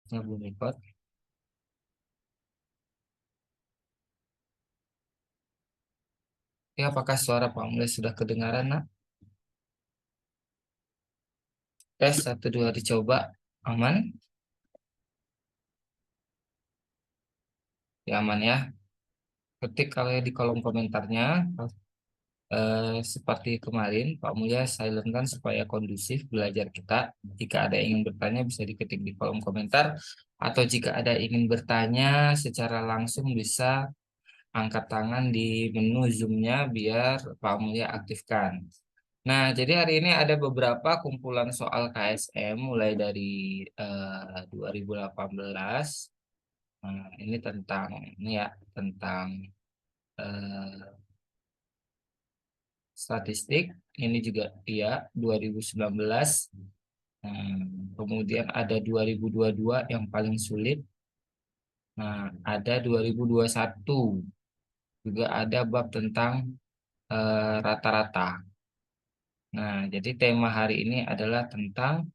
Belum record. Ya, apakah suara Pak Mulai sudah kedengaran, nak? Tes 1 2 dicoba. Aman? Ya, aman ya. Ketik kalau di kolom komentarnya. Seperti kemarin, Pak Mulya silentkan supaya kondusif belajar kita. Jika ada yang ingin bertanya bisa diketik di kolom komentar. Atau jika ada yang ingin bertanya secara langsung bisa angkat tangan di menu Zoom-nya biar Pak Mulya aktifkan. Nah, jadi hari ini ada beberapa kumpulan soal KSM mulai dari 2018. Nah, ini tentang eh, statistik. Ini juga dia 2019. Kemudian ada 2022 yang paling sulit. Nah, ada 2021 juga ada bab tentang rata-rata. Nah, jadi tema hari ini adalah tentang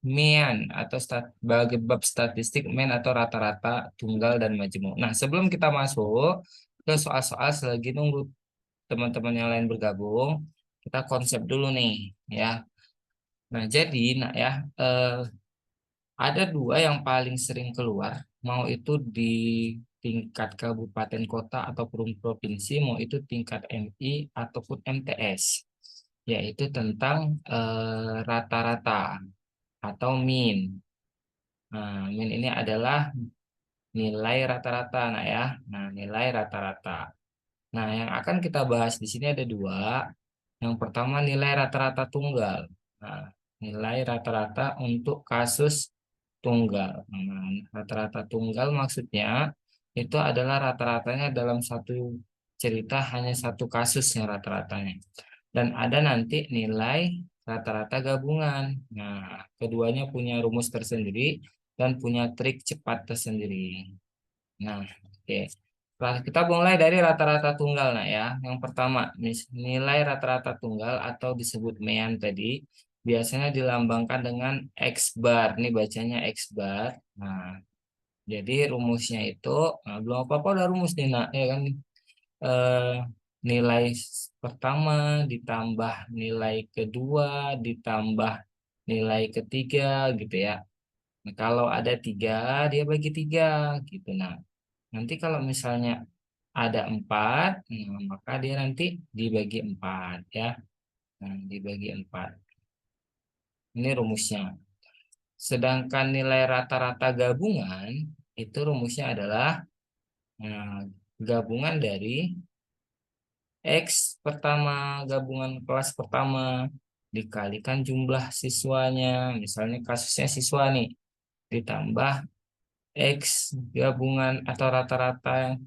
mean atau bagi bab statistik mean atau rata-rata tunggal dan majemuk. Nah, sebelum kita masuk ke soal-soal selagi nunggu teman-teman yang lain bergabung, kita konsep dulu nih ya. Nah, jadi ya, eh, ada dua yang paling sering keluar, mau itu di tingkat kabupaten kota ataupun provinsi, mau itu tingkat MI ataupun MTS, yaitu tentang rata-rata atau mean. Nah, mean ini adalah nilai rata-rata, nah ya. Nah, nilai rata-rata. Nah, yang akan kita bahas di sini ada dua. Yang pertama nilai rata-rata tunggal. Nah, nilai rata-rata untuk kasus tunggal. Nah, rata-rata tunggal maksudnya itu adalah rata-ratanya dalam satu cerita hanya satu kasusnya rata-ratanya. Dan ada nanti nilai rata-rata gabungan. Nah, keduanya punya rumus tersendiri dan punya trik cepat tersendiri. Nah, oke. Kita mulai dari rata-rata tunggal, nah ya. Yang pertama, nilai rata-rata tunggal atau disebut mean tadi biasanya dilambangkan dengan X bar. Ini bacanya X bar. Nah, jadi rumusnya itu, nah, belum apa-apa udah rumus nih, nah, ya kan. Eh, Nilai pertama ditambah nilai kedua ditambah nilai ketiga gitu ya. Nah, kalau ada tiga, dia bagi tiga gitu. Nah, nanti kalau misalnya ada empat, nah, maka dia nanti dibagi empat ya. Nah, dibagi empat. Ini rumusnya. Sedangkan nilai rata-rata gabungan itu rumusnya adalah nah, gabungan dari X pertama, gabungan kelas pertama dikalikan jumlah siswanya. Misalnya kasusnya siswa nih, ditambah X gabungan atau rata-rata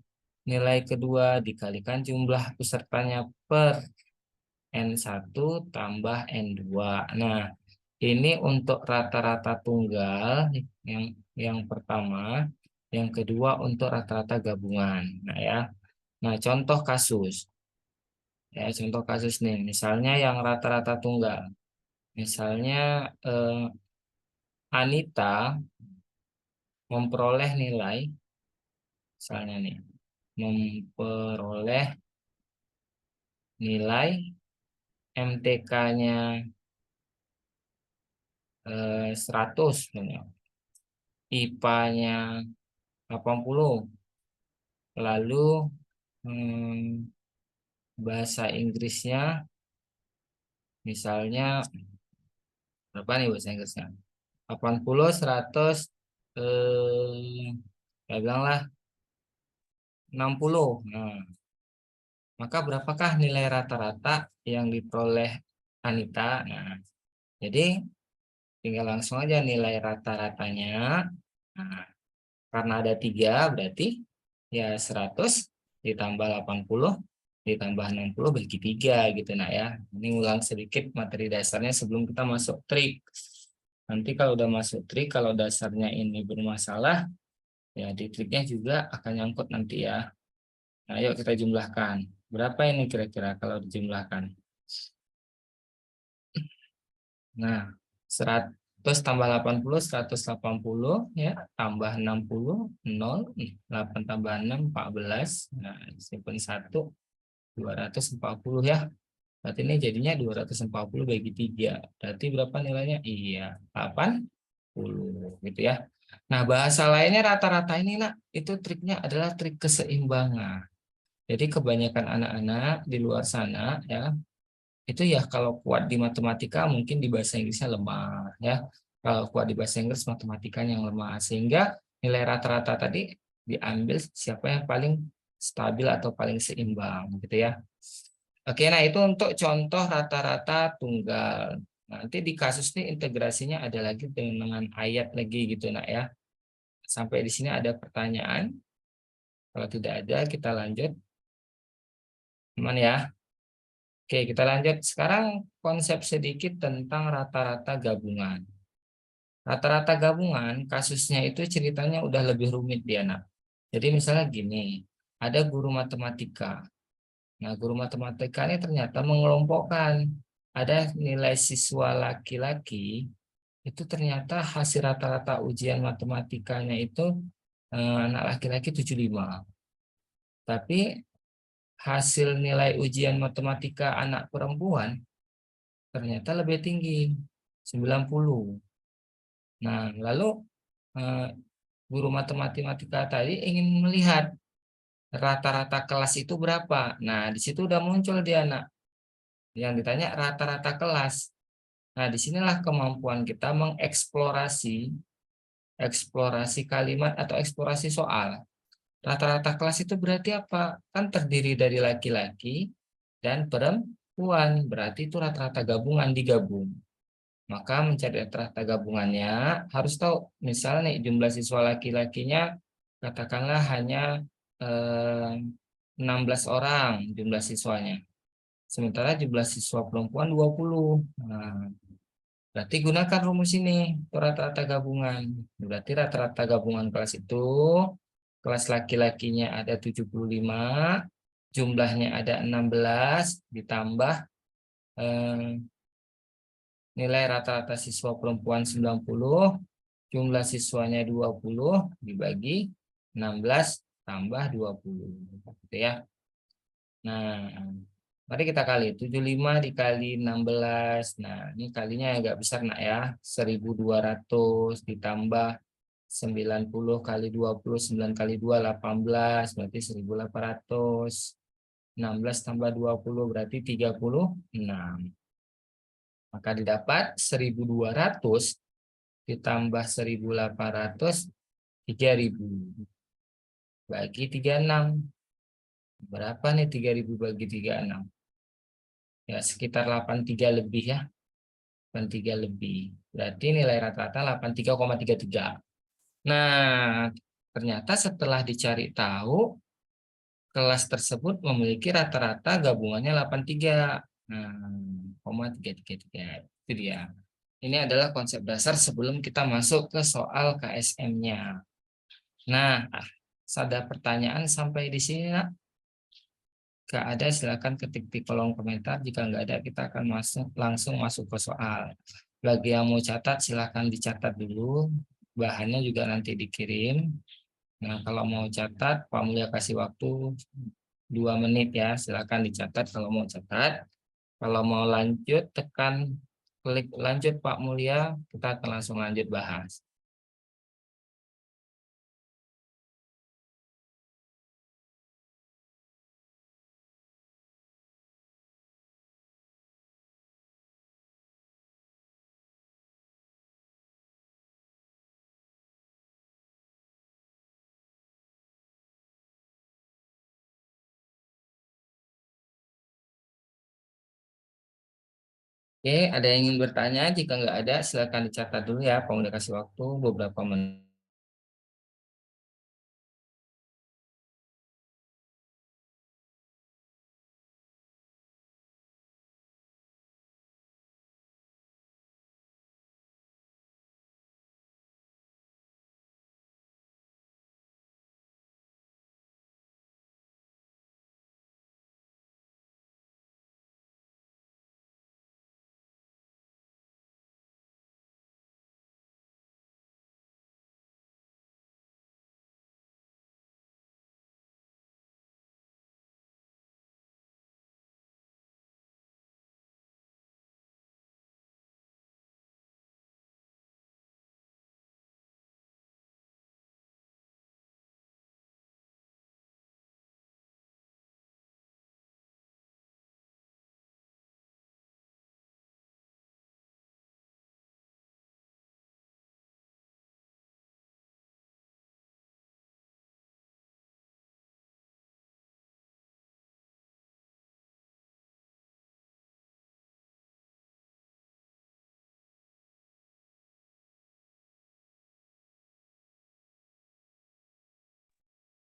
nilai kedua dikalikan jumlah pesertanya per N1 tambah N2. Nah, ini untuk rata-rata tunggal yang yang pertama, yang kedua untuk rata-rata gabungan. Nah, ya. Nah, contoh kasus. Ya, contoh kasus nih, misalnya yang rata-rata tunggal. Misalnya Anita memperoleh nilai, misalnya nih, memperoleh nilai MTK-nya 100, IPA-nya 80, lalu bahasa Inggrisnya misalnya berapa nih bahasa Inggrisnya? 80, 100, ya bilanglah 60. Nah, maka berapakah nilai rata-rata yang diperoleh Anita? Nah, jadi tinggal langsung aja nilai rata-ratanya. Nah, karena ada tiga berarti ya 100 ditambah 80 ditambah 60 bagi 3 gitu nah ya. Ini ulang sedikit materi dasarnya sebelum kita masuk trik. Nanti kalau udah masuk trik, kalau dasarnya ini bermasalah, ya di triknya juga akan nyangkut nanti ya. Nah, yuk kita jumlahkan. Berapa ini kira-kira kalau dijumlahkan? Nah, Terus tambah 80, 180 ya, tambah 60, 0, 8 tambah 6, 14. Nah, simpen 1, 240 ya. Berarti ini jadinya 240 bagi 3. Berarti berapa nilainya? Iya, 80 gitu ya. Nah, bahasa lainnya rata-rata ini nak, itu triknya adalah trik keseimbangan. Jadi kebanyakan anak-anak di luar sana ya, itu ya kalau kuat di matematika mungkin di bahasa Inggrisnya lemah ya. Kalau kuat di bahasa Inggris matematikanya yang lemah, sehingga nilai rata-rata tadi diambil siapa yang paling stabil atau paling seimbang gitu ya. Oke, nah itu untuk contoh rata-rata tunggal. Nanti di kasus ini integrasinya ada lagi dengan ayat lagi gitu nak ya. Sampai di sini ada pertanyaan? Kalau tidak ada kita lanjut. Teman ya. Oke, kita lanjut. Sekarang konsep sedikit tentang rata-rata gabungan. Rata-rata gabungan kasusnya itu ceritanya udah lebih rumit dia nak. Jadi misalnya gini, ada guru matematika. Nah, guru matematika ini ternyata mengelompokkan ada nilai siswa laki-laki itu ternyata hasil rata-rata ujian matematikanya itu anak laki-laki 75. Tapi hasil nilai ujian matematika anak perempuan ternyata lebih tinggi, 90. Nah, lalu eh, guru matematika tadi ingin melihat rata-rata kelas itu berapa. Nah, di situ udah muncul dia anak yang ditanya rata-rata kelas. Nah, disinilah kemampuan kita mengeksplorasi eksplorasi kalimat atau eksplorasi soal. Rata-rata kelas itu berarti apa? Kan terdiri dari laki-laki dan perempuan. Berarti itu rata-rata gabungan digabung. Maka mencari rata-rata gabungannya harus tahu misalnya nih jumlah siswa laki-lakinya katakanlah hanya eh, 16 orang jumlah siswanya. Sementara jumlah siswa perempuan 20. Nah, berarti gunakan rumus ini untuk rata-rata gabungan. Berarti rata-rata gabungan kelas itu kelas laki-lakinya ada 75, jumlahnya ada 16 ditambah eh, nilai rata-rata siswa perempuan 90, jumlah siswanya 20 dibagi 16 tambah 20 gitu ya. Nah, mari kita kali 75 dikali 16. Nah, ini kalinya agak besar nak ya. 1200 ditambah 90 kali 20, 9 kali 2 18 berarti 1800. 16 tambah 20 berarti 36. Maka didapat 1200 ditambah 1800 3000 bagi 36. Berapa nih 3000 bagi 36? Ya sekitar 83 lebih ya. 83 lebih. Berarti nilai rata-rata 83,33. Nah, ternyata setelah dicari tahu kelas tersebut memiliki rata-rata gabungannya 83. Nah, 0,333. Itu dia. Ini adalah konsep dasar sebelum kita masuk ke soal KSM-nya. Nah, ada pertanyaan sampai di sini, nak? Jika ada, silakan ketik di kolom komentar. Jika nggak ada, kita akan langsung masuk ke soal. Bagi yang mau catat, silakan dicatat dulu. Bahannya juga nanti dikirim. Nah, kalau mau catat, Pak Mulia kasih waktu 2 menit ya. Silakan dicatat kalau mau catat. Kalau mau lanjut, tekan klik lanjut Pak Mulia. Kita akan langsung lanjut bahas. Oke, ada yang ingin bertanya? Jika nggak ada, silakan dicatat dulu ya. Pak Mulia kasih waktu beberapa menit.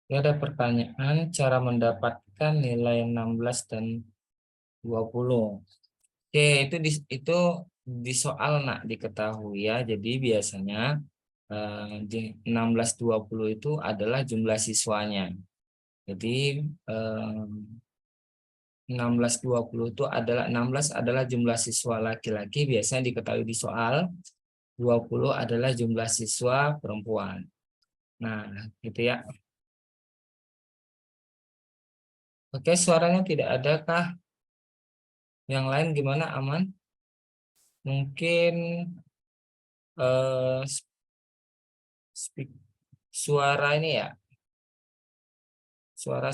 Ya, ada pertanyaan cara mendapatkan nilai 16 dan 20. Oke, itu di soal nak diketahui ya. Jadi biasanya di 16 20 itu adalah jumlah siswanya. Jadi 16 20 itu adalah 16 adalah jumlah siswa laki-laki biasanya diketahui di soal, 20 adalah jumlah siswa perempuan. Nah, gitu ya. Oke, suaranya tidak ada kah? Yang lain gimana, aman? Mungkin eh, speak- suara ini ya, suara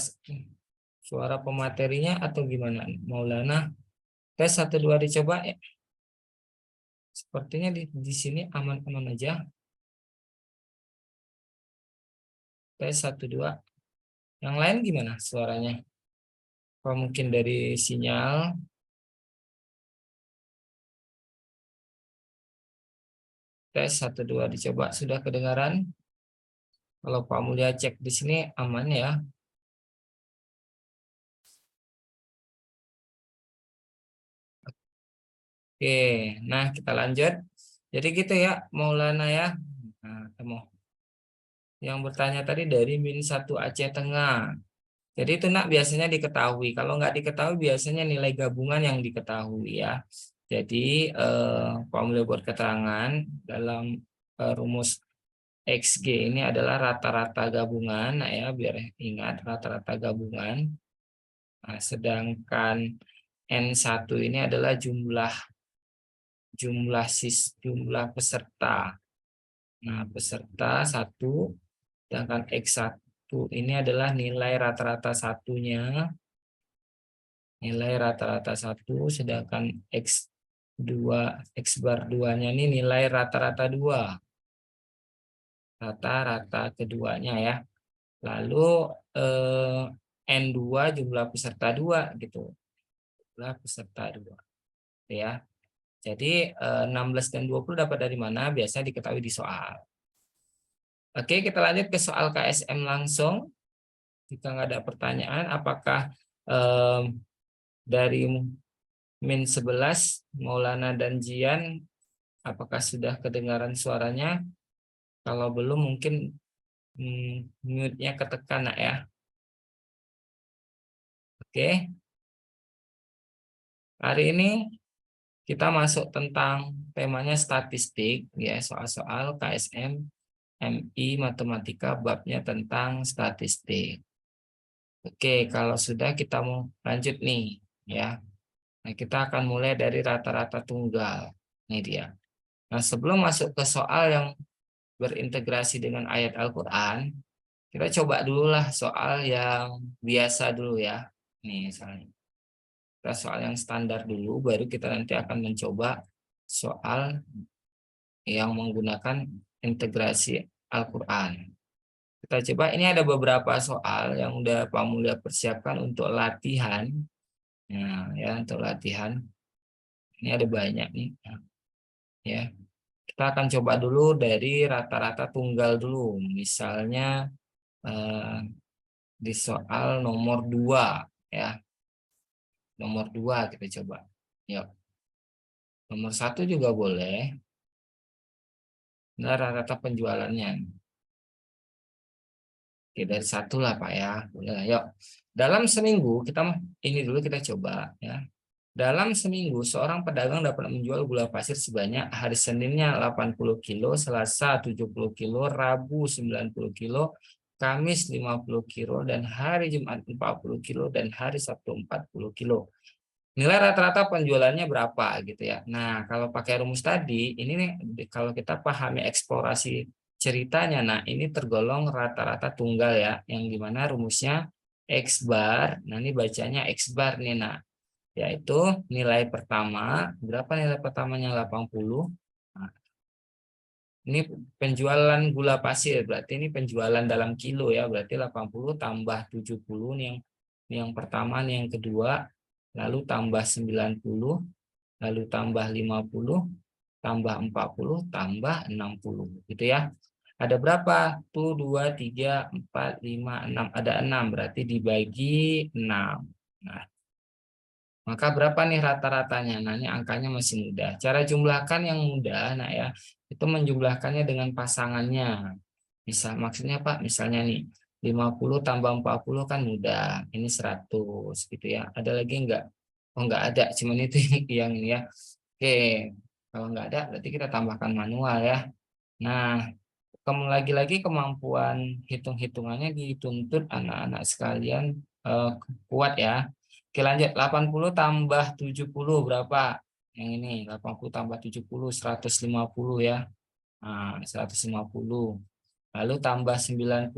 suara pematerinya atau gimana? Maulana, tes 1 2 dicoba ya. Sepertinya di sini aman-aman aja. Tes 1 2. Yang lain gimana suaranya? Apa mungkin dari sinyal? Tes 1 2 dicoba. Sudah kedengaran? Kalau Pak Mulia cek di sini aman ya. Oke, nah kita lanjut. Jadi gitu ya, Maulana ya. Nah, mau yang bertanya tadi dari -1 Aceh Tengah. Jadi itu nak biasanya diketahui. Kalau nggak diketahui biasanya nilai gabungan yang diketahui ya. Jadi Pak Mulia buat keterangan dalam rumus XG ini adalah rata-rata gabungan. Nah ya, biar ingat rata-rata gabungan. Nah, sedangkan N1 ini adalah jumlah peserta. Nah, peserta 1, sedangkan X1 ini adalah nilai rata-rata satunya, nilai rata-rata 1, sedangkan X bar 2-nya ini nilai rata-rata 2, rata-rata keduanya ya. Lalu eh, N2 jumlah peserta 2 gitu. Jumlah peserta 2 ya. Jadi 16 dan 20 dapat dari mana? Biasa diketahui di soal. Oke, kita lanjut ke soal KSM langsung. Jika nggak ada pertanyaan, apakah dari -11 Maulana dan Jian, apakah sudah kedengaran suaranya? Kalau belum mungkin mute-nya ketekan nak ya. Oke, hari ini kita masuk tentang temanya statistik ya, soal-soal KSM MI Matematika babnya tentang statistik. Oke, kalau sudah kita mau lanjut nih ya. Nah, kita akan mulai dari rata-rata tunggal. Ini dia. Nah, sebelum masuk ke soal yang berintegrasi dengan ayat Al-Quran, kita coba dulu lah soal yang biasa dulu ya. Nih, misalnya. Kita soal yang standar dulu, baru kita nanti akan mencoba soal yang menggunakan integrasi Al-Quran. Kita coba, ini ada beberapa soal yang udah Pak Mulya persiapkan untuk latihan. Nah, ya, untuk latihan. Ini ada banyak nih. Ya, kita akan coba dulu dari rata-rata tunggal dulu. Misalnya di soal nomor 2 ya. Nomor 2 kita coba. Yuk. Nomor 1 juga boleh. Nah, rata-rata penjualannya. Oke, dari 1 lah Pak ya. Boleh lah. Yuk. Dalam seminggu kita ini dulu kita coba ya. Dalam seminggu, seorang pedagang dapat menjual gula pasir sebanyak hari Seninnya 80 kilo, Selasa 70 kilo, Rabu 90 kilo, Kamis 50 kilo, dan hari Jumat 40 kilo, dan hari Sabtu 40 kilo. Nilai rata-rata penjualannya berapa gitu ya. Nah, kalau pakai rumus tadi, ini nih kalau kita pahami eksplorasi ceritanya, nah ini tergolong rata-rata tunggal ya, yang dimana rumusnya X bar, nah ini bacanya X bar nih, nah yaitu nilai pertama, berapa nilai pertamanya 80. Nah, ini penjualan gula pasir, berarti ini penjualan dalam kilo ya, berarti 80 tambah 70 nih yang pertama, nih yang kedua, lalu tambah 90, lalu tambah 50, tambah 40, tambah 60 gitu ya. Ada berapa? Tuh 2, 3, 4, 5, 6. Ada 6, berarti dibagi 6. Nah, maka berapa nih rata-ratanya? Nah, ini angkanya masih mudah. Cara jumlahkan yang mudah, nah ya, itu menjumlahkannya dengan pasangannya. Bisa, maksudnya Pak, misalnya nih, 50 tambah 40 kan mudah. Ini 100 gitu ya. Ada lagi enggak? Oh, enggak ada, cuman itu yang ini ya. Oke, kalau enggak ada, berarti kita tambahkan manual ya. Nah, lagi-lagi kemampuan hitung-hitungannya dituntut anak-anak sekalian kuat ya. Oke, lanjut. 80 tambah 70 berapa? Yang ini 80 tambah 70 150 ya. Nah, 150. Lalu tambah 90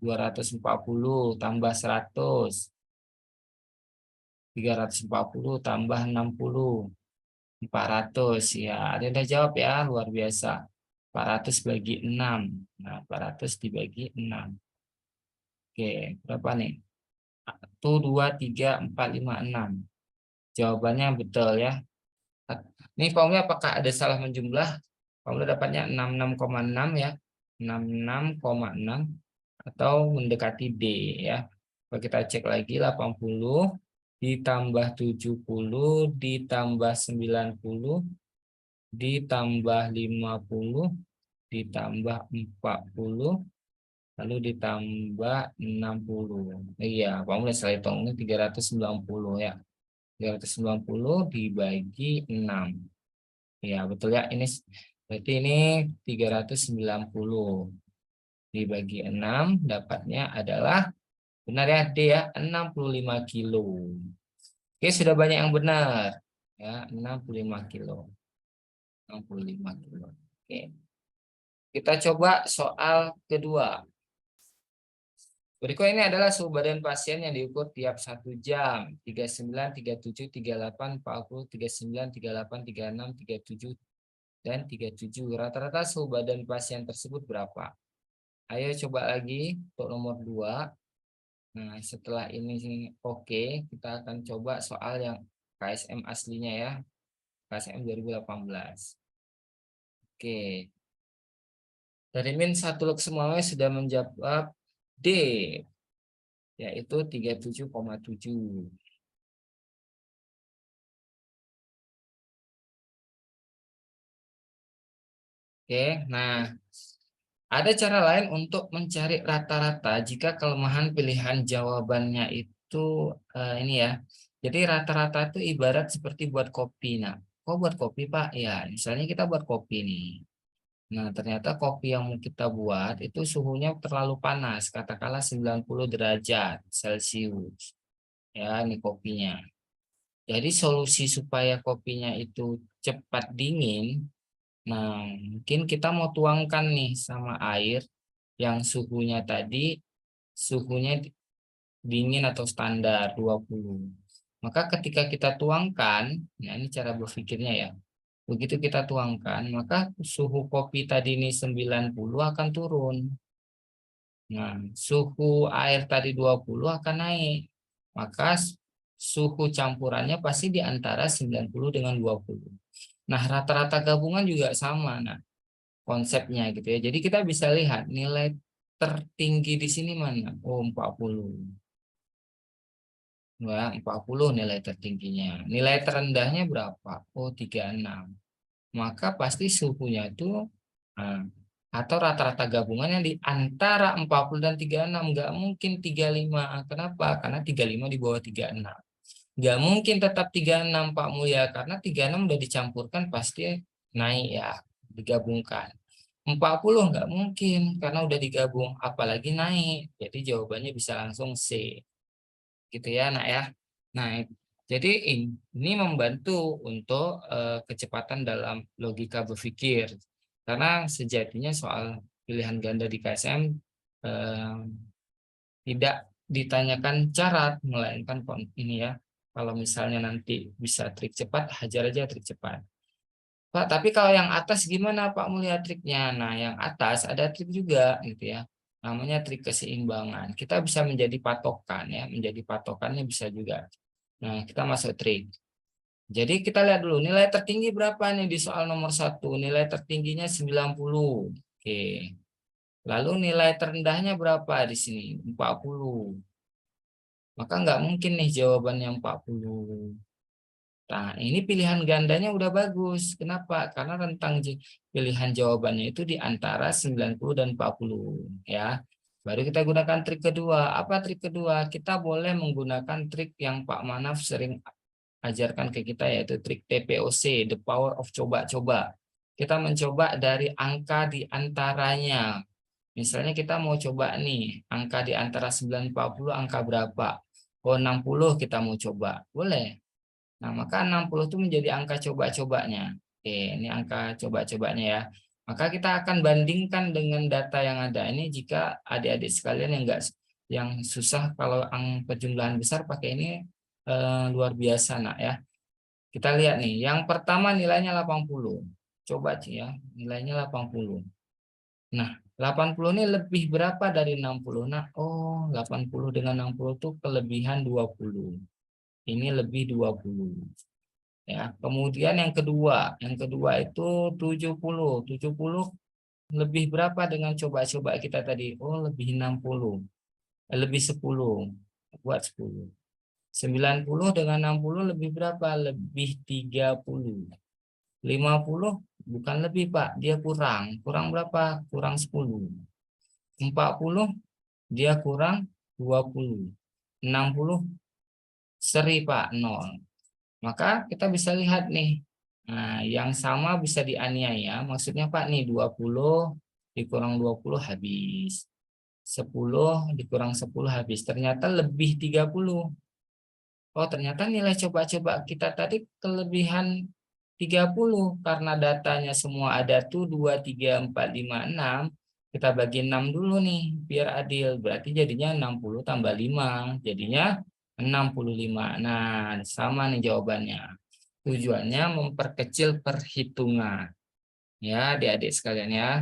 240 tambah 100 340 tambah 60 400 ya. Ada yang udah jawab ya, luar biasa. 400 bagi 6. Nah, 400 dibagi 6. Oke, berapa nih? 1, 2, 3, 4, 5, 6. Jawabannya betul ya. Ini formulanya apakah ada salah menjumlah? Formula dapatnya 66,6 ya. 66,6 atau mendekati D ya. Kalau kita cek lagi 80 ditambah 70 ditambah 90 ditambah 50 ditambah 40 lalu ditambah 60. Iya, kamu setelah hitung ini 390 ya. 390 dibagi 6. Iya, betul ya. Ini berarti ini 390 dibagi 6 dapatnya adalah benar ya D ya, 65 kilo. Oke, sudah banyak yang benar. Ya, 65 kilo. 65 kilo. Oke. Kita coba soal kedua. Berikut ini adalah suhu badan pasien yang diukur tiap 1 jam. 39, 37, 38, 40, 39, 38, 36, 37, dan 37. Rata-rata suhu badan pasien tersebut berapa? Ayo coba lagi untuk nomor 2. Nah, setelah ini oke, kita akan coba soal yang KSM aslinya ya. KSM 2018. Oke. Dari Min satu semuanya sudah menjawab D, yaitu 37,7. Oke, nah ada cara lain untuk mencari rata-rata jika kelemahan pilihan jawabannya itu ini ya. Jadi rata-rata itu ibarat seperti buat kopi. Nah, kok buat kopi Pak? Ya, misalnya kita buat kopi nih. Nah, ternyata kopi yang mau kita buat itu suhunya terlalu panas, katakanlah 90 derajat Celcius. Ya, ini kopinya. Jadi solusi supaya kopinya itu cepat dingin, nah mungkin kita mau tuangkan nih sama air yang suhunya tadi, suhunya dingin atau standar 20. Maka ketika kita tuangkan, nah ini cara berpikirnya ya. Begitu kita tuangkan, maka suhu kopi tadi ini 90 akan turun. Nah, suhu air tadi 20 akan naik. Maka suhu campurannya pasti di antara 90 dengan 20. Nah, rata-rata gabungan juga sama. Nah, konsepnya gitu ya. Jadi kita bisa lihat nilai tertinggi di sini mana? Oh, 40. Nah, 40 nilai tertingginya. Nilai terendahnya berapa? Oh, 36. Maka pasti suhunya itu nah, atau rata-rata gabungan yang di antara 40 dan 36. Nggak mungkin 35. Kenapa? Karena 35 di bawah 36. Nggak mungkin tetap 36 Pak Mulya, karena 36 udah dicampurkan pasti naik ya, digabungkan. 40 nggak mungkin karena udah digabung, apalagi naik. Jadi jawabannya bisa langsung C. Gitu ya, Nak ya. Nah, jadi ini membantu untuk kecepatan dalam logika berpikir. Karena sejatinya soal pilihan ganda di KSM eh, tidak ditanyakan syarat, melainkan ini ya. Kalau misalnya nanti bisa trik cepat, hajar aja trik cepat. Pak, tapi kalau yang atas gimana Pak melihat triknya? Nah, yang atas ada trik juga gitu ya. Namanya trik keseimbangan. Kita bisa menjadi patokan ya, menjadi patokannya bisa juga. Nah, kita masuk trik. Jadi kita lihat dulu nilai tertinggi berapa nih di soal nomor 1. Nilai tertingginya 90. Oke. Lalu nilai terendahnya berapa di sini? 40. Maka nggak mungkin nih jawabannya 40. Nah, ini pilihan gandanya udah bagus. Kenapa? Karena rentang pilihan jawabannya itu di antara 90 dan 40. Ya. Baru kita gunakan trik kedua. Apa trik kedua? Kita boleh menggunakan trik yang Pak Manaf sering ajarkan ke kita, yaitu trik TPOC, the power of coba-coba. Kita mencoba dari angka di antaranya. Misalnya kita mau coba nih, angka di antara 940 angka berapa? Oh, 60 kita mau coba. Boleh. Nah, maka 60 itu menjadi angka coba-cobanya. Oke, ini angka coba-cobanya ya. Maka kita akan bandingkan dengan data yang ada. Ini jika adik-adik sekalian yang susah kalau pejumlahan besar pakai ini luar biasa nak ya. Kita lihat nih, yang pertama nilainya 80. Coba sih ya, nilainya 80. Nah, 80 ini lebih berapa dari 60? Nah, oh, 80 dengan 60 itu kelebihan 20. Ini lebih 20. Ya, kemudian yang kedua itu 70. 70 lebih berapa dengan coba-coba kita tadi? Oh, lebih 60. Lebih 10. Buat 10. 90 dengan 60 lebih berapa? Lebih 30. 50 bukan lebih, Pak. Dia kurang. Kurang berapa? Kurang 10. 40 dia kurang 20. 60 seri, Pak, 0. Maka kita bisa lihat nih. Nah, yang sama bisa dianiaya. Maksudnya Pak nih 20 dikurang 20 habis. 10 dikurang 10 habis. Ternyata lebih 30. Oh, ternyata nilai coba-coba kita tadi kelebihan 30 karena datanya semua ada tuh 2, 3, 4, 5, 6. Kita bagi 6 dulu nih biar adil. Berarti jadinya 60 tambah 5. Jadinya 65. Nah, sama nih jawabannya. Tujuannya memperkecil perhitungan. Ya, adik-adik sekalian ya.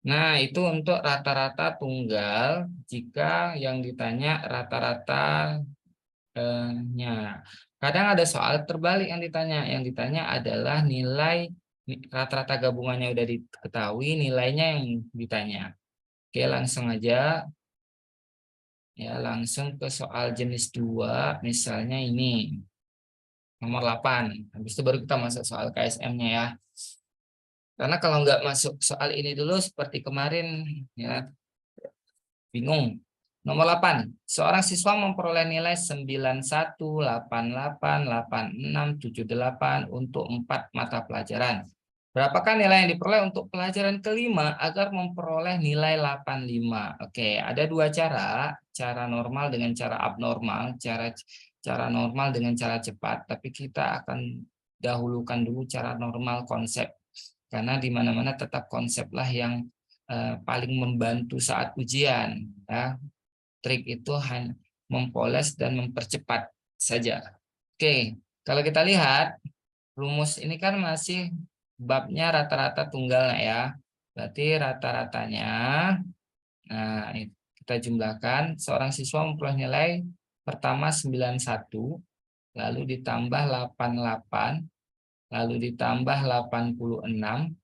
Nah, itu untuk rata-rata tunggal jika yang ditanya rata-ratanya. Kadang ada soal terbalik yang ditanya. Yang ditanya adalah nilai rata-rata gabungannya udah diketahui, nilainya yang ditanya. Oke, langsung aja. Ya, langsung ke soal jenis 2. Misalnya ini, nomor 8. Habis itu baru kita masuk soal KSM-nya ya. Karena kalau nggak masuk soal ini dulu seperti kemarin, ya bingung. Nomor 8. Seorang siswa memperoleh nilai 91, 88, 86, 78 untuk 4 mata pelajaran. Berapakah nilai yang diperoleh untuk pelajaran kelima agar memperoleh nilai 85? Oke, ada dua cara. Cara normal dengan cara abnormal. Cara normal dengan cara cepat. Tapi kita akan dahulukan dulu cara normal konsep. Karena di mana-mana tetap konseplah yang paling membantu saat ujian. Ya. Trik itu hanya mempoles dan mempercepat saja. Oke, kalau kita lihat rumus ini kan masih babnya rata-rata tunggal ya. Berarti rata-ratanya, nah kita jumlahkan. Seorang siswa memperoleh nilai pertama 91, lalu ditambah 88, lalu ditambah 86,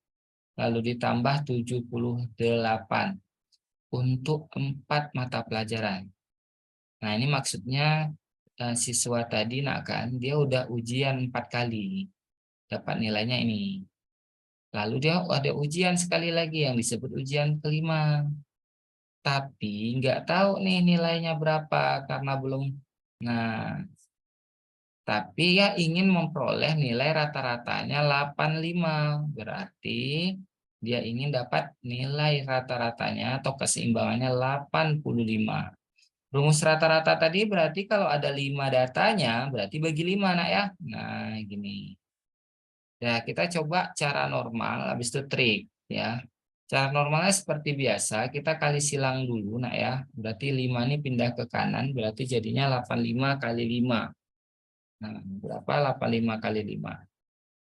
lalu ditambah 78 untuk 4 mata pelajaran. Nah, ini maksudnya siswa tadi nak kan dia udah ujian 4 kali dapat nilainya ini. Lalu dia ada ujian sekali lagi yang disebut ujian kelima. Tapi nggak tahu nih nilainya berapa karena belum. Nah, tapi ya ingin memperoleh nilai rata-ratanya 85. Berarti dia ingin dapat nilai rata-ratanya atau keseimbangannya 85. Rumus rata-rata tadi berarti kalau ada 5 datanya, berarti bagi 5 nak ya. Nah, gini. Ya, kita coba cara normal, habis itu trik ya. Cara normalnya seperti biasa, kita kali silang dulu nak ya. Berarti 5 ini pindah ke kanan, berarti jadinya 85 kali 5. Nah, berapa 85 kali 5?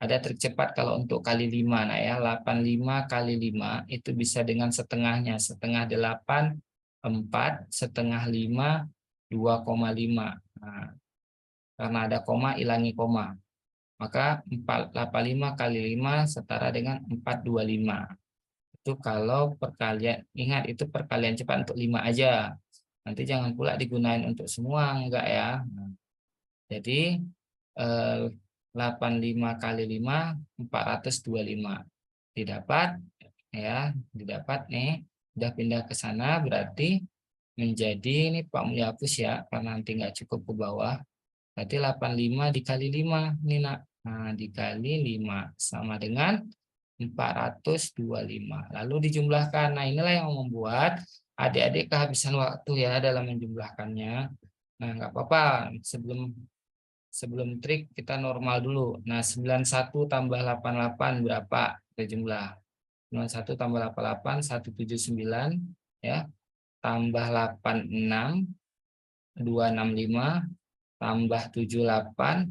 Ada trik cepat kalau untuk kali 5 nah ya. 85 kali 5 itu bisa dengan setengahnya. Setengah 8, 4, setengah 5, 2,5. Nah, karena ada koma, hilangi koma. Maka 485 kali 5 setara dengan 425. Itu kalau perkalian, ingat itu perkalian cepat untuk 5 aja. Nanti jangan pula digunain untuk semua, enggak ya. Nah, jadi 85 kali 5 425. Didapat ya, didapat nih. Udah pindah ke sana berarti menjadi ini Pak Mulia hapus ya karena nanti nggak cukup ke bawah. Berarti 85 dikali 5 nih nak. Nah, dikali 5 sama dengan 425. Lalu dijumlahkan. Nah, inilah yang membuat adik-adik kehabisan waktu ya dalam menjumlahkannya. Nah, nggak apa-apa. Sebelum sebelum trik kita normal dulu. Nah, 91 tambah 88 berapa? Kita jumlah. 91 tambah 88 179 ya. Tambah 86 265 tambah 78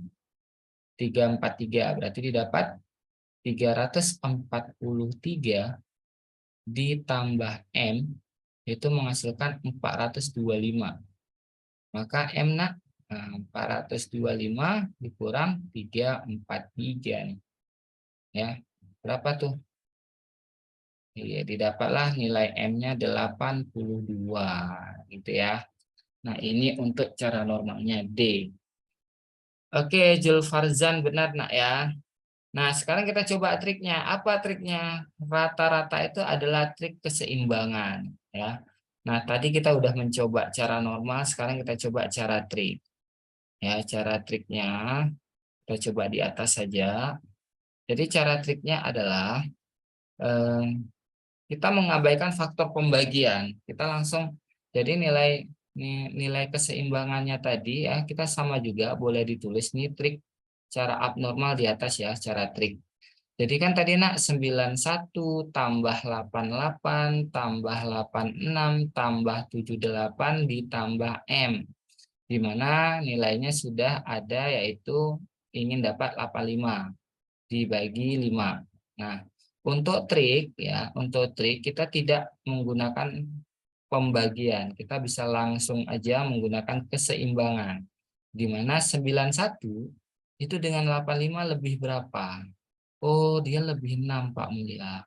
343. Berarti didapat 343 ditambah M itu menghasilkan 425. Maka M nak, nah, 425 dikurang 343 nih. Ya. Berapa tuh? Iya, didapatlah nilai M-nya 82 gitu ya. Nah, ini untuk cara normalnya D. Oke, Julfarzan benar nak ya. Nah, sekarang kita coba triknya. Apa triknya? Rata-rata itu adalah trik keseimbangan ya. Nah, tadi kita udah mencoba cara normal, sekarang kita coba cara trik. Ya, cara triknya kita coba di atas saja. Jadi cara triknya adalah eh, kita mengabaikan faktor pembagian. Kita langsung jadi nilai keseimbangannya tadi ya, kita sama juga boleh ditulis nih trik cara abnormal di atas ya, cara trik. Jadi kan tadi nak 91 tambah 88 tambah 86 tambah 78 ditambah M. Di mana nilainya sudah ada yaitu ingin dapat 85 dibagi 5. Nah, untuk trik kita tidak menggunakan pembagian. Kita bisa langsung aja menggunakan keseimbangan. Di mana 91 itu dengan 85 lebih berapa? Oh, dia lebih 6, Pak Mulia.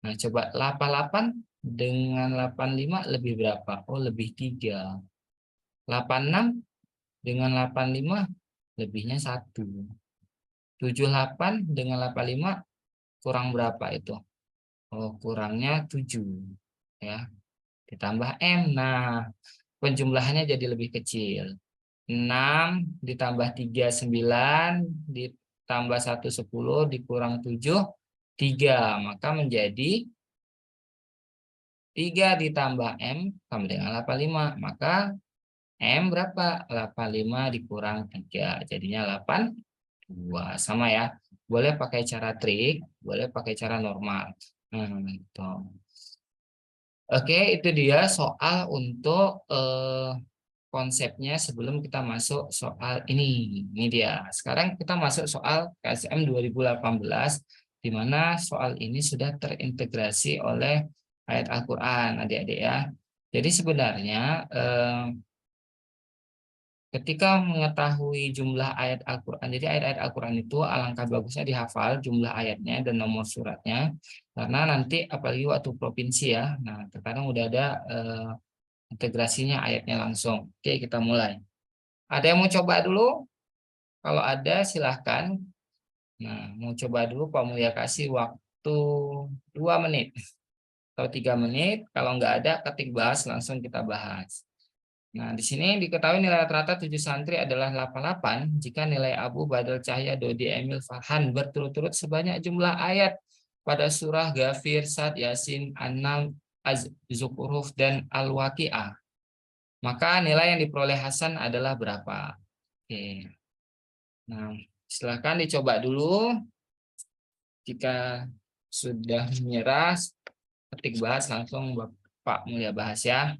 Nah, coba 88 dengan 85 lebih berapa? Oh, lebih 3. 86 dengan 85 lebihnya 1. 78 dengan 85 kurang berapa itu? Oh, kurangnya 7. Ya, ditambah M. Nah, penjumlahannya jadi lebih kecil. 6 ditambah 3 9 ditambah 1 10 dikurang 7 3, maka menjadi 3 ditambah M sama dengan 85. Maka M berapa? 85 dikurang 3 jadinya 82. Sama ya. Boleh pakai cara trik, boleh pakai cara normal. Gitu. Oke, itu dia soal untuk konsepnya sebelum kita masuk soal ini. Ini dia. Sekarang kita masuk soal KSM 2018, di mana soal ini sudah terintegrasi oleh ayat Al-Quran, adik-adik ya. Jadi sebenarnya ketika mengetahui jumlah ayat Al-Quran, jadi ayat-ayat Al-Quran itu alangkah bagusnya dihafal jumlah ayatnya dan nomor suratnya, karena nanti apalagi waktu provinsi ya, nah sekarang udah ada integrasinya ayatnya langsung. Oke, kita mulai. Ada yang mau coba dulu? Kalau ada silahkan. Nah, mau coba dulu Pak Mulia kasih waktu 2 menit atau 3 menit. Kalau nggak ada, ketik bahas langsung kita bahas. Nah, di sini diketahui nilai rata-rata 7 santri adalah 88 jika nilai Abu Badal Cahya Dodi Emil Farhan berturut-turut sebanyak jumlah ayat pada surah Ghafir, Sad, Yasin, An-Naml, Az-Zukhruf, dan Al-Waqi'ah. Maka nilai yang diperoleh Hasan adalah berapa? Oke. Nah, silahkan dicoba dulu. Jika sudah menyerah, ketik bahas langsung Bapak Mulia bahas ya.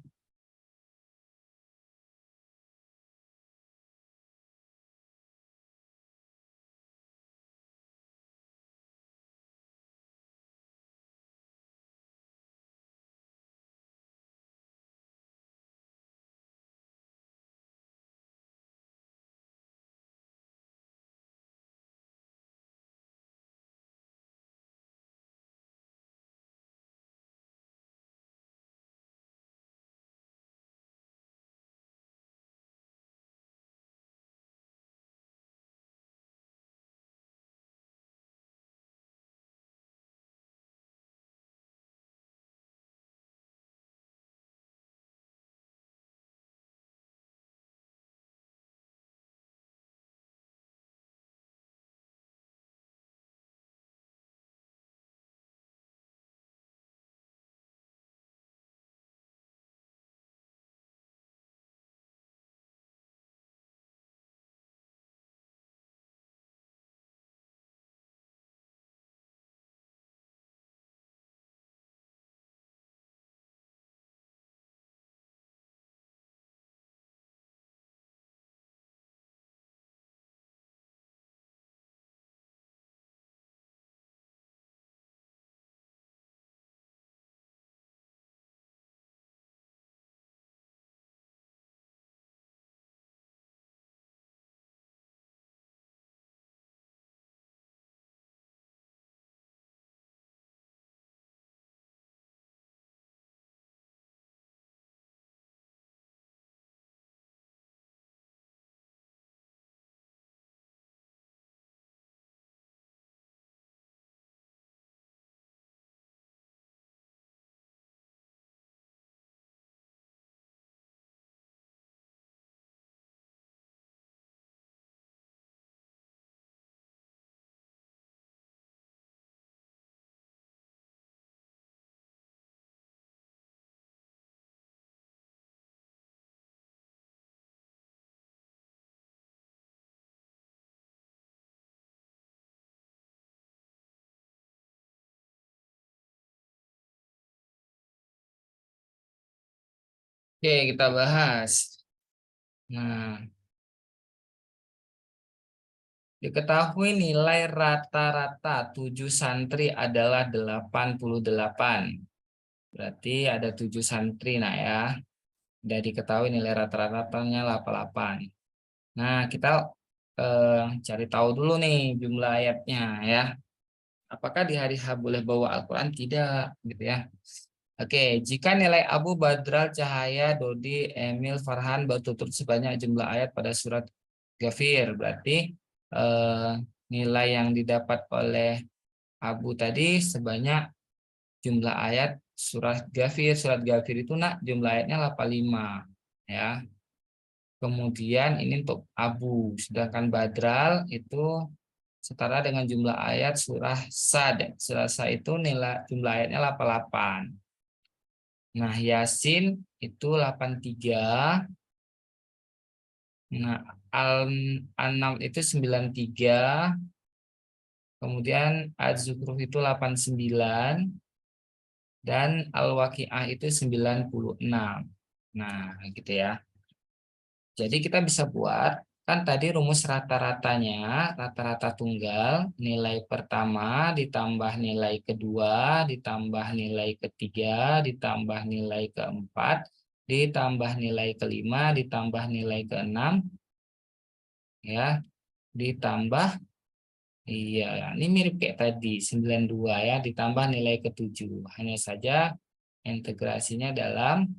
Oke, kita bahas. Nah, diketahui nilai rata-rata 7 santri adalah 88. Berarti ada 7 santri, nah ya. Udah diketahui nilai rata-ratanya 88. Nah, kita cari tahu dulu nih jumlah ayatnya ya. Apakah di hari H boleh bawa Al-Quran? Tidak, gitu ya. Oke, jika nilai Abu Badral, Cahaya, Dodi, Emil, Farhan bertutur sebanyak jumlah ayat pada surat Ghafir, berarti eh, nilai yang didapat oleh Abu tadi sebanyak jumlah ayat surat Ghafir. Surat Ghafir itu nak jumlah ayatnya 85 ya. Kemudian ini untuk Abu, sedangkan Badral itu setara dengan jumlah ayat surah Sad. Surah Sad itu nilai jumlah ayatnya 88. Nah, Yasin itu 83. Nah, Al-An'am itu 93. Kemudian Az-Zukhruf itu 89 dan Al-Waqiah itu 96. Nah, gitu ya. Jadi kita bisa buat, kan tadi rumus rata-ratanya, rata-rata tunggal, nilai pertama ditambah nilai kedua, ditambah nilai ketiga, ditambah nilai keempat, ditambah nilai kelima, ditambah nilai keenam, ya, ditambah, iya, ini mirip kayak tadi, 92 ya, ditambah nilai ketujuh. Hanya saja integrasinya dalam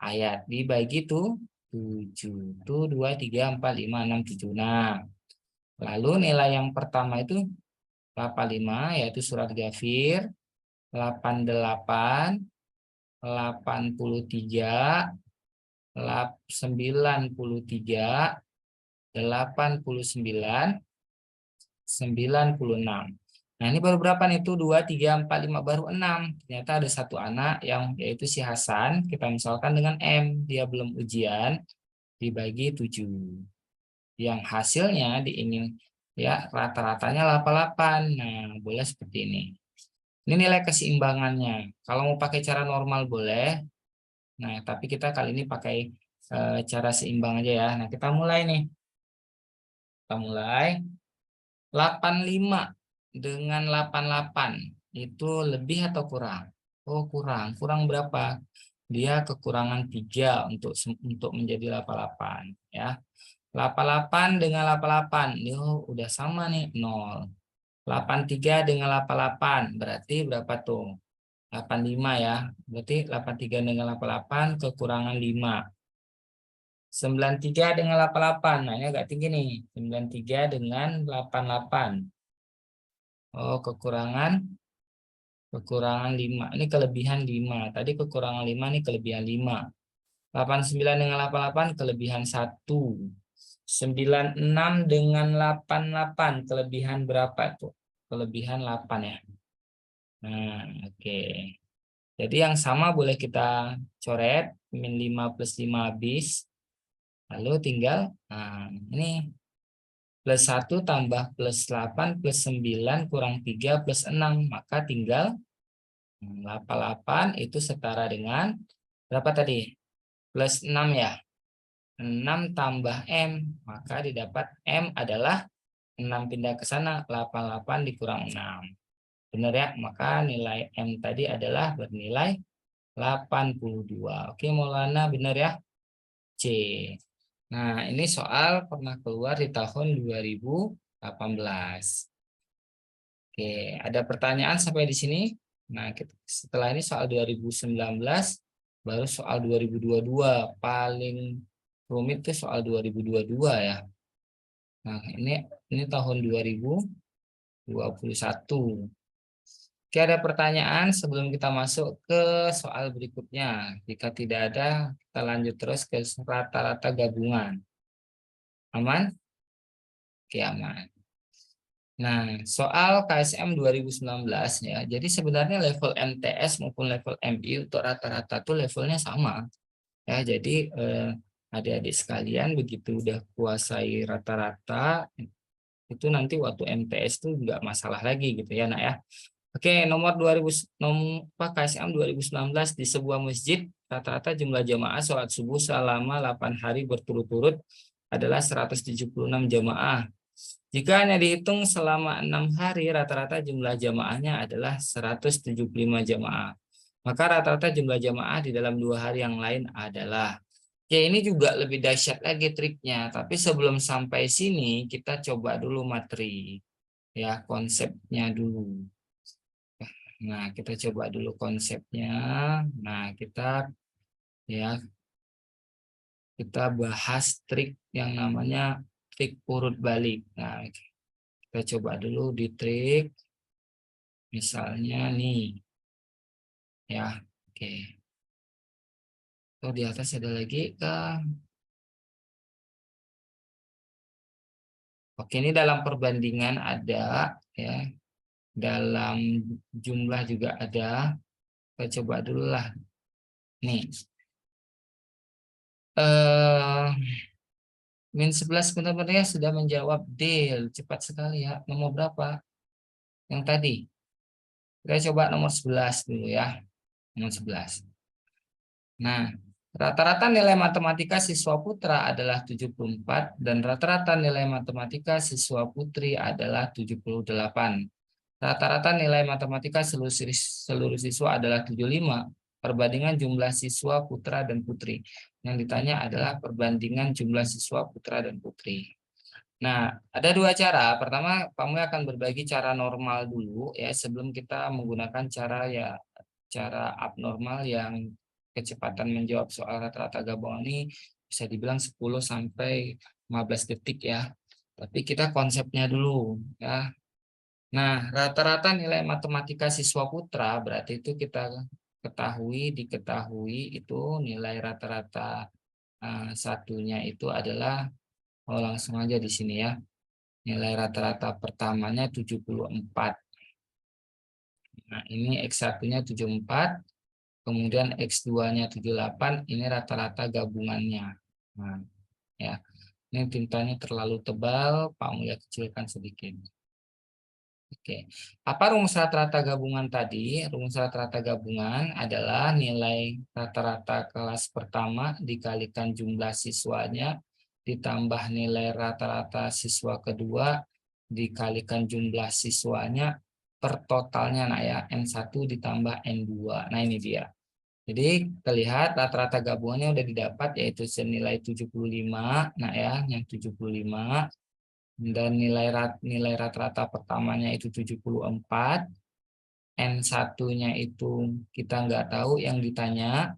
ayat dibagi tuh 7 tuh 2 3 4 5 6 7. Nah, lalu nilai yang pertama itu 85 yaitu surat Ghafir, 88, 83, 93, 89, 96. Nah, ini baru berapa nih? Itu 2 3 4 5 baru 6. Ternyata ada satu anak yang yaitu si Hasan, kita misalkan dengan M, dia belum ujian, dibagi 7. Yang hasilnya diingin ya rata-ratanya 88. Nah, boleh seperti ini. Ini nilai keseimbangannya. Kalau mau pakai cara normal boleh. Nah, tapi kita kali ini pakai cara seimbang aja ya. Nah, kita mulai nih. Kita mulai 85 dengan 88 itu lebih atau kurang? Oh, kurang. Kurang berapa? Dia kekurangan 3 untuk menjadi 88 ya. 88 dengan 88. Ini udah sama nih, 0. 83 dengan 88 berarti berapa tuh? 85 ya. Berarti 83 dengan 88 kekurangan 5. 93 dengan 88. Nah, ini agak tinggi nih. 93 dengan 88. Oh, kekurangan 5. Ini kelebihan 5. Tadi kekurangan 5, ini kelebihan 5. 89 dengan 88 kelebihan 1. 96 dengan 88 kelebihan berapa tuh? Kelebihan 8 ya. Nah, oke. Jadi yang sama boleh kita coret, min 5 plus 5 habis. Lalu tinggal, nah ini plus 1 tambah plus 8 plus 9 kurang 3 plus 6. Maka tinggal 88 itu setara dengan berapa tadi? Plus 6 ya. 6 tambah M. Maka didapat M adalah 6 pindah ke sana, 88 dikurang 6. Benar ya? Maka nilai M tadi adalah bernilai 82. Oke, Maulana benar ya? C. Nah, ini soal pernah keluar di tahun 2018. Oke, ada pertanyaan sampai di sini? Nah, setelah ini soal 2019, baru soal 2022. Paling rumit itu soal 2022 ya. Nah, ini tahun 2021. Oke, ada pertanyaan sebelum kita masuk ke soal berikutnya. Jika tidak ada, kita lanjut terus ke rata-rata gabungan. Aman? Oke, aman. Nah, soal KSM 2019 ya. Jadi sebenarnya level MTS maupun level MI untuk rata-rata tuh levelnya sama. Ya, jadi adik-adik sekalian begitu udah kuasai rata-rata itu nanti waktu MTS tuh nggak masalah lagi gitu ya, Nak ya. Oke, nomor 2000 KSM 2019 di sebuah masjid rata-rata jumlah jamaah sholat subuh selama 8 hari berturut-turut adalah 176 jamaah. Jika hanya dihitung selama 6 hari, rata-rata jumlah jamaahnya adalah 175 jamaah. Maka rata-rata jumlah jamaah di dalam 2 hari yang lain adalah. Ya, ini juga lebih dahsyat lagi triknya. Tapi sebelum sampai sini, kita coba dulu materi. Ya, konsepnya dulu. Nah, kita coba dulu konsepnya. Nah, ya kita bahas trik yang namanya trik urut balik. Nah, kita coba dulu di trik. Misalnya nih, ya, oke. Oh, di atas ada lagi kah? Oke, ini dalam perbandingan ada, ya. Dalam jumlah juga ada. Kita coba dulu lah. Nih, eh min 11 benar-benar sudah menjawab D. Cepat sekali ya. Nomor berapa? Yang tadi. Kita coba nomor 11 dulu ya. Nomor 11. Nah, rata-rata nilai matematika siswa putra adalah 74 dan rata-rata nilai matematika siswa putri adalah 78. Rata-rata nilai matematika seluruh siswa adalah 75. Perbandingan jumlah siswa putra dan putri. Yang ditanya adalah perbandingan jumlah siswa putra dan putri. Nah, ada dua cara. Pertama, kamu akan berbagi cara normal dulu ya sebelum kita menggunakan cara abnormal yang kecepatan menjawab soal rata-rata gabungan ini bisa dibilang 10 sampai 15 detik ya. Tapi kita konsepnya dulu ya. Nah, rata-rata nilai matematika siswa putra berarti itu kita diketahui itu nilai rata-rata satunya itu adalah langsung aja di sini ya. Nilai rata-rata pertamanya 74. Nah, ini X1-nya 74, kemudian X2-nya 78, ini rata-rata gabungannya. Nah, ya. Ini tintanya terlalu tebal, Pak Mulya kecilkan sedikit. Oke. Apa rumus rata-rata gabungan tadi? Rumus rata-rata gabungan adalah nilai rata-rata kelas pertama dikalikan jumlah siswanya ditambah nilai rata-rata siswa kedua dikalikan jumlah siswanya per totalnya nah ya N1 ditambah N2. Nah, ini dia. Jadi terlihat rata-rata gabungannya udah didapat yaitu senilai 75. Nah ya, yang 75 dan nilai rata-rata pertamanya itu 74. N1-nya itu kita nggak tahu yang ditanya.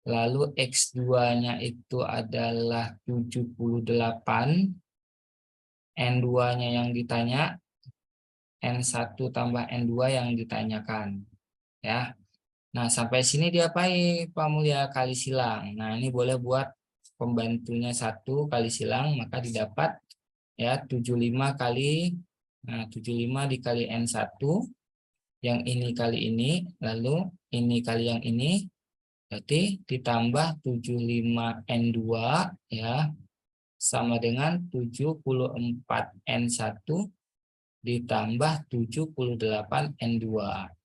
Lalu X2-nya itu adalah 78. N2-nya yang ditanya. N1 tambah N2 yang ditanyakan. Ya. Nah, sampai sini diapain Pak Mulya? Kali silang. Nah, ini boleh buat pembantunya 1 kali silang, maka didapat ya 75 kali 75 dikali N1 yang ini kali ini lalu ini kali yang ini berarti ditambah 75N2 ya sama dengan 74N1 ditambah 78N2.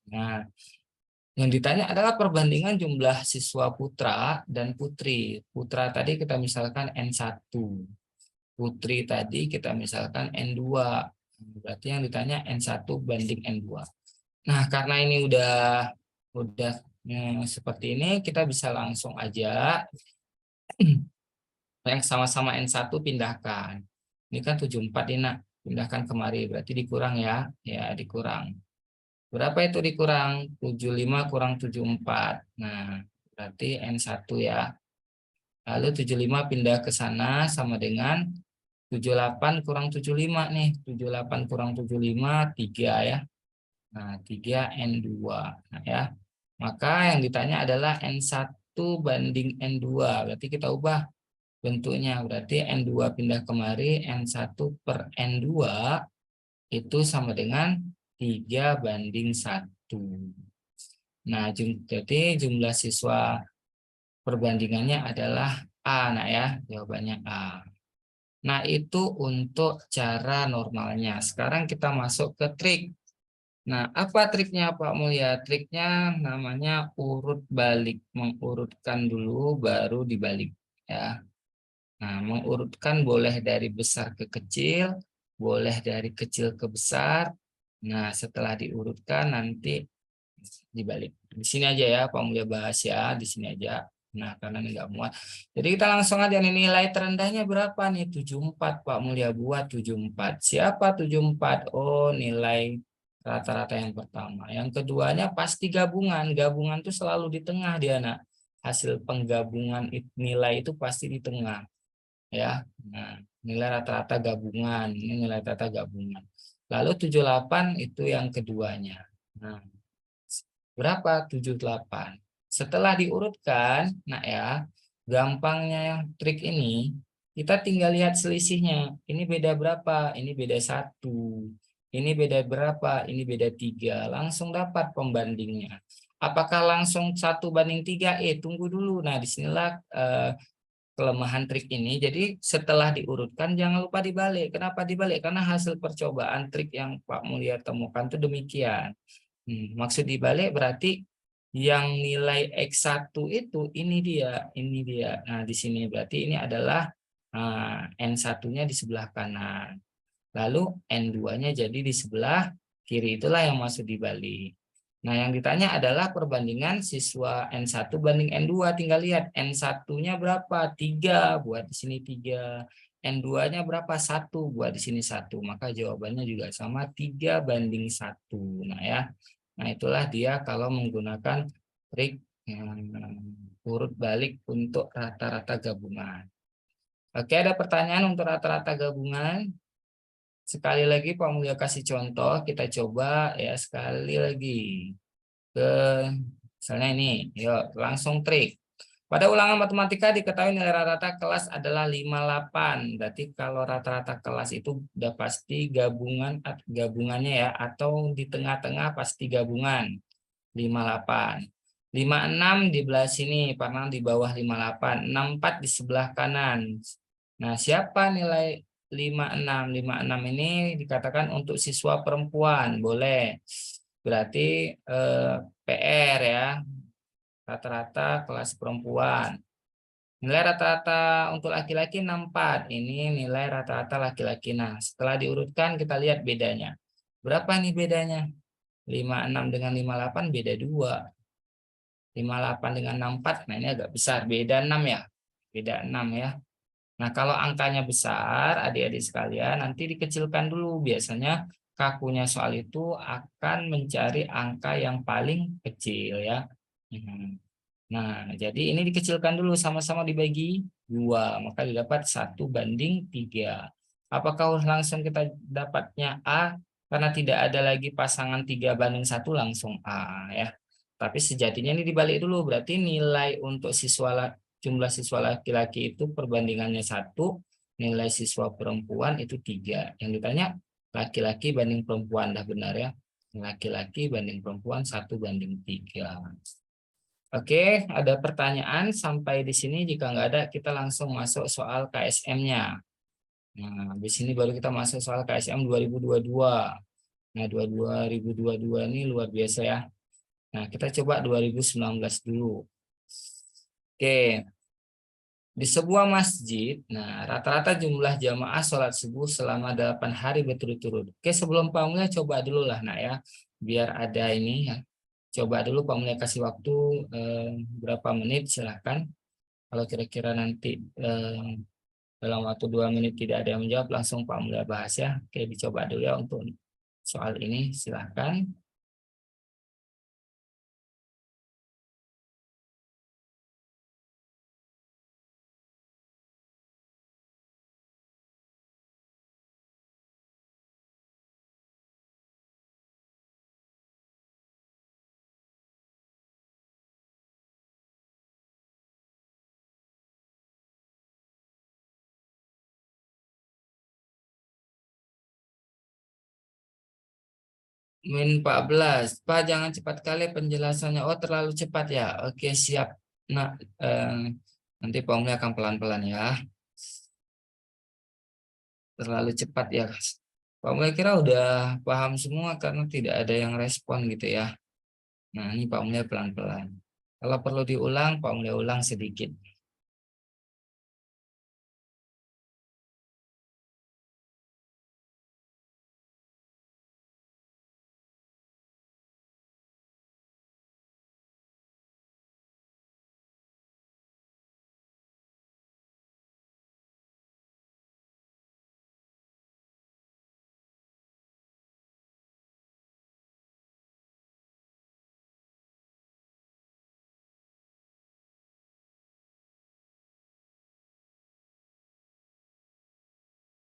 Nah, yang ditanya adalah perbandingan jumlah siswa putra dan putri. Putra tadi kita misalkan N1. Putri tadi kita misalkan N2. Berarti yang ditanya N1 banding N2. Nah, karena ini udah seperti ini, kita bisa langsung aja yang sama-sama N1 pindahkan. Ini kan 74 ini, nak. Pindahkan kemari, berarti dikurang ya. Ya, dikurang. Berapa itu dikurang? 75 kurang 74. Nah, berarti N1 ya. Lalu 75 pindah ke sana sama dengan 78 kurang 75 nih. 78 kurang 75, 3 ya. Nah, 3 N2. Nah, ya. Maka yang ditanya adalah N1 banding N2. Berarti kita ubah bentuknya. Berarti N2 pindah kemari, N1 per N2 itu sama dengan 3 banding 1. Nah, jadi jumlah siswa perbandingannya adalah A. Nah ya, jawabannya A. Nah, itu untuk cara normalnya. Sekarang kita masuk ke trik. Nah, apa triknya Pak Mulya? Triknya namanya urut balik, mengurutkan dulu baru dibalik ya. Nah, mengurutkan boleh dari besar ke kecil, boleh dari kecil ke besar. Nah, setelah diurutkan nanti dibalik. Di sini aja ya, Pak Mulya bahas ya, di sini aja. Nah, karena ini nggak muat. Jadi kita langsung aja nih, nilai terendahnya berapa nih? 74 Pak Mulya buat 74. Siapa 74? Oh, nilai rata-rata yang pertama. Yang keduanya pasti gabungan. Gabungan tuh selalu di tengah dia, nak. Hasil penggabungan nilai itu pasti di tengah ya. Nah, nilai rata-rata gabungan, ini nilai rata gabungan. Lalu 78 itu yang keduanya. Nah, berapa? 78. Setelah diurutkan, nah ya, gampangnya yang trik ini, kita tinggal lihat selisihnya. Ini beda berapa? Ini beda 1. Ini beda berapa? Ini beda 3. Langsung dapat pembandingnya. Apakah langsung 1:3? Tunggu dulu. Nah, disinilah kelemahan trik ini. Jadi setelah diurutkan jangan lupa dibalik. Kenapa dibalik? Karena hasil percobaan trik yang Pak Mulya temukan itu demikian. Maksud dibalik berarti yang nilai X1 itu ini dia. Nah, di sini berarti ini adalah N1-nya di sebelah kanan. Lalu N2-nya jadi di sebelah kiri. Itulah yang maksud dibalik. Nah, yang ditanya adalah perbandingan siswa N1 banding N2. Tinggal lihat N1-nya berapa? 3, buat di sini 3. N2-nya berapa? 1, buat di sini 1. Maka jawabannya juga sama, 3:1. Nah, ya. Nah, itulah dia kalau menggunakan trik urut balik untuk rata-rata gabungan. Oke, ada pertanyaan untuk rata-rata gabungan? Sekali lagi Pak Mulya kasih contoh, kita coba ya sekali lagi. Ke misalnya ini, yuk langsung trik. Pada ulangan matematika diketahui nilai rata-rata kelas adalah 58. Berarti kalau rata-rata kelas itu udah pasti gabungannya ya, atau di tengah-tengah pasti gabungan 58. 56 di belah sini, pernah di bawah 58. 64 di sebelah kanan. Nah, siapa nilai 56? 56 ini dikatakan untuk siswa perempuan, boleh. Berarti PR ya, rata-rata kelas perempuan. Nilai rata-rata untuk laki-laki 64. Ini nilai rata-rata laki-laki. Nah, setelah diurutkan kita lihat bedanya. Berapa nih bedanya? 56 dengan 58 beda 2. 58 dengan 64, nah ini agak besar. Beda 6 ya. Beda 6 ya. Nah, kalau angkanya besar, adik-adik sekalian, nanti dikecilkan dulu. Biasanya kakunya soal itu akan mencari angka yang paling kecil ya. Nah, jadi ini dikecilkan dulu, sama-sama dibagi 2, maka didapat 1:3. Apakah langsung kita dapatnya A? Karena tidak ada lagi pasangan 3:1 langsung A ya. Tapi sejatinya ini dibalik dulu, berarti nilai untuk jumlah siswa laki-laki itu perbandingannya 1, nilai siswa perempuan itu 3. Yang ditanya laki-laki banding perempuan, dah benar ya. Laki-laki banding perempuan 1:3. Oke, ada pertanyaan sampai di sini? Jika nggak ada, kita langsung masuk soal KSM-nya. Nah, di sini baru kita masuk soal KSM 2022. Nah, 2022 ini luar biasa ya. Nah, kita coba 2019 dulu. Oke, di sebuah masjid, nah rata-rata jumlah jamaah sholat subuh selama 8 hari berturut-turut. Oke, sebelum Pak Mulya coba dulu lah, nak ya, biar ada ini ya. Coba dulu Pak Mulya kasih waktu berapa menit, silahkan. Kalau kira-kira nanti dalam waktu 2 menit tidak ada yang menjawab, langsung Pak Mulya bahas ya. Oke, dicoba dulu ya untuk soal ini, silahkan. Min 14. Pak, jangan cepat kali penjelasannya. Oh, terlalu cepat ya. Oke, siap. Nah, nanti Pak Mulya akan pelan-pelan ya. Terlalu cepat ya. Pak Mulya kira udah paham semua karena tidak ada yang respon gitu ya. Nah, ini Pak Mulya pelan-pelan. Kalau perlu diulang, Pak Mulya ulang sedikit.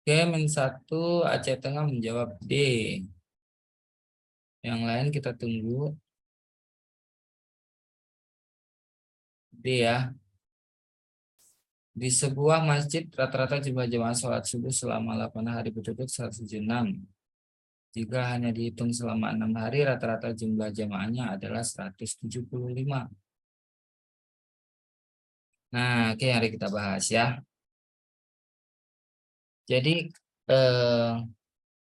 Oke, -1 Aceh Tengah menjawab D. Yang lain kita tunggu. D ya. Di sebuah masjid rata-rata jumlah jemaah sholat subuh selama 8 hari berturut-turut 176. Jika hanya dihitung selama 6 hari, rata-rata jumlah jemaahnya adalah 175. Nah, oke, mari kita bahas ya. Jadi, eh,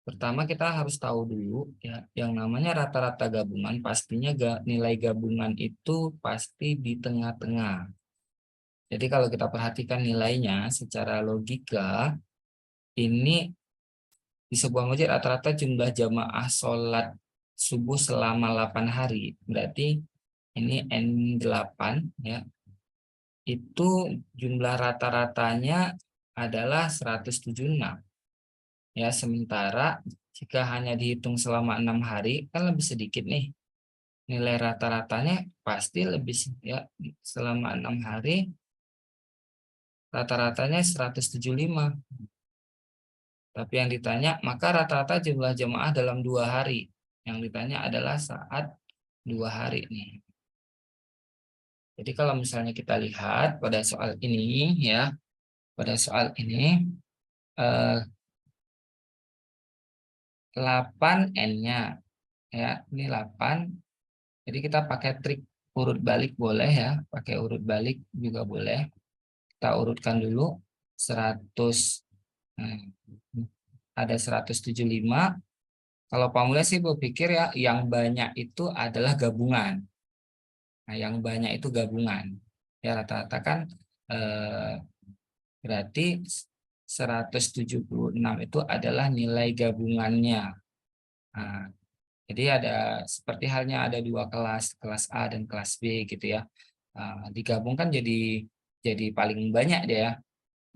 pertama kita harus tahu dulu ya, yang namanya rata-rata gabungan pastinya nilai gabungan itu pasti di tengah-tengah. Jadi kalau kita perhatikan nilainya secara logika, ini di sebuah masjid rata-rata jumlah jamaah sholat subuh selama 8 hari. Berarti ini N8 ya. Itu jumlah rata-ratanya adalah 176. Ya, sementara jika hanya dihitung selama 6 hari kan lebih sedikit nih. Nilai rata-ratanya pasti lebih ya, selama 6 hari rata-ratanya 175. Tapi yang ditanya, maka rata-rata jumlah jemaah dalam 2 hari. Yang ditanya adalah saat 2 hari nih. Jadi kalau misalnya kita lihat pada soal ini ya, pada soal ini 8 N-nya ya, ini 8. Jadi kita pakai trik urut balik boleh ya, pakai urut balik juga boleh. Kita urutkan dulu 100. Nah, ada 175. Kalau Pak Mulya sih berpikir ya yang banyak itu adalah gabungan. Nah, yang banyak itu gabungan. Ya rata-rata kan eh, berarti 176 itu adalah nilai gabungannya. Nah, jadi ada seperti halnya ada dua kelas, kelas A dan kelas B gitu ya. Digabungkan jadi paling banyak deh ya.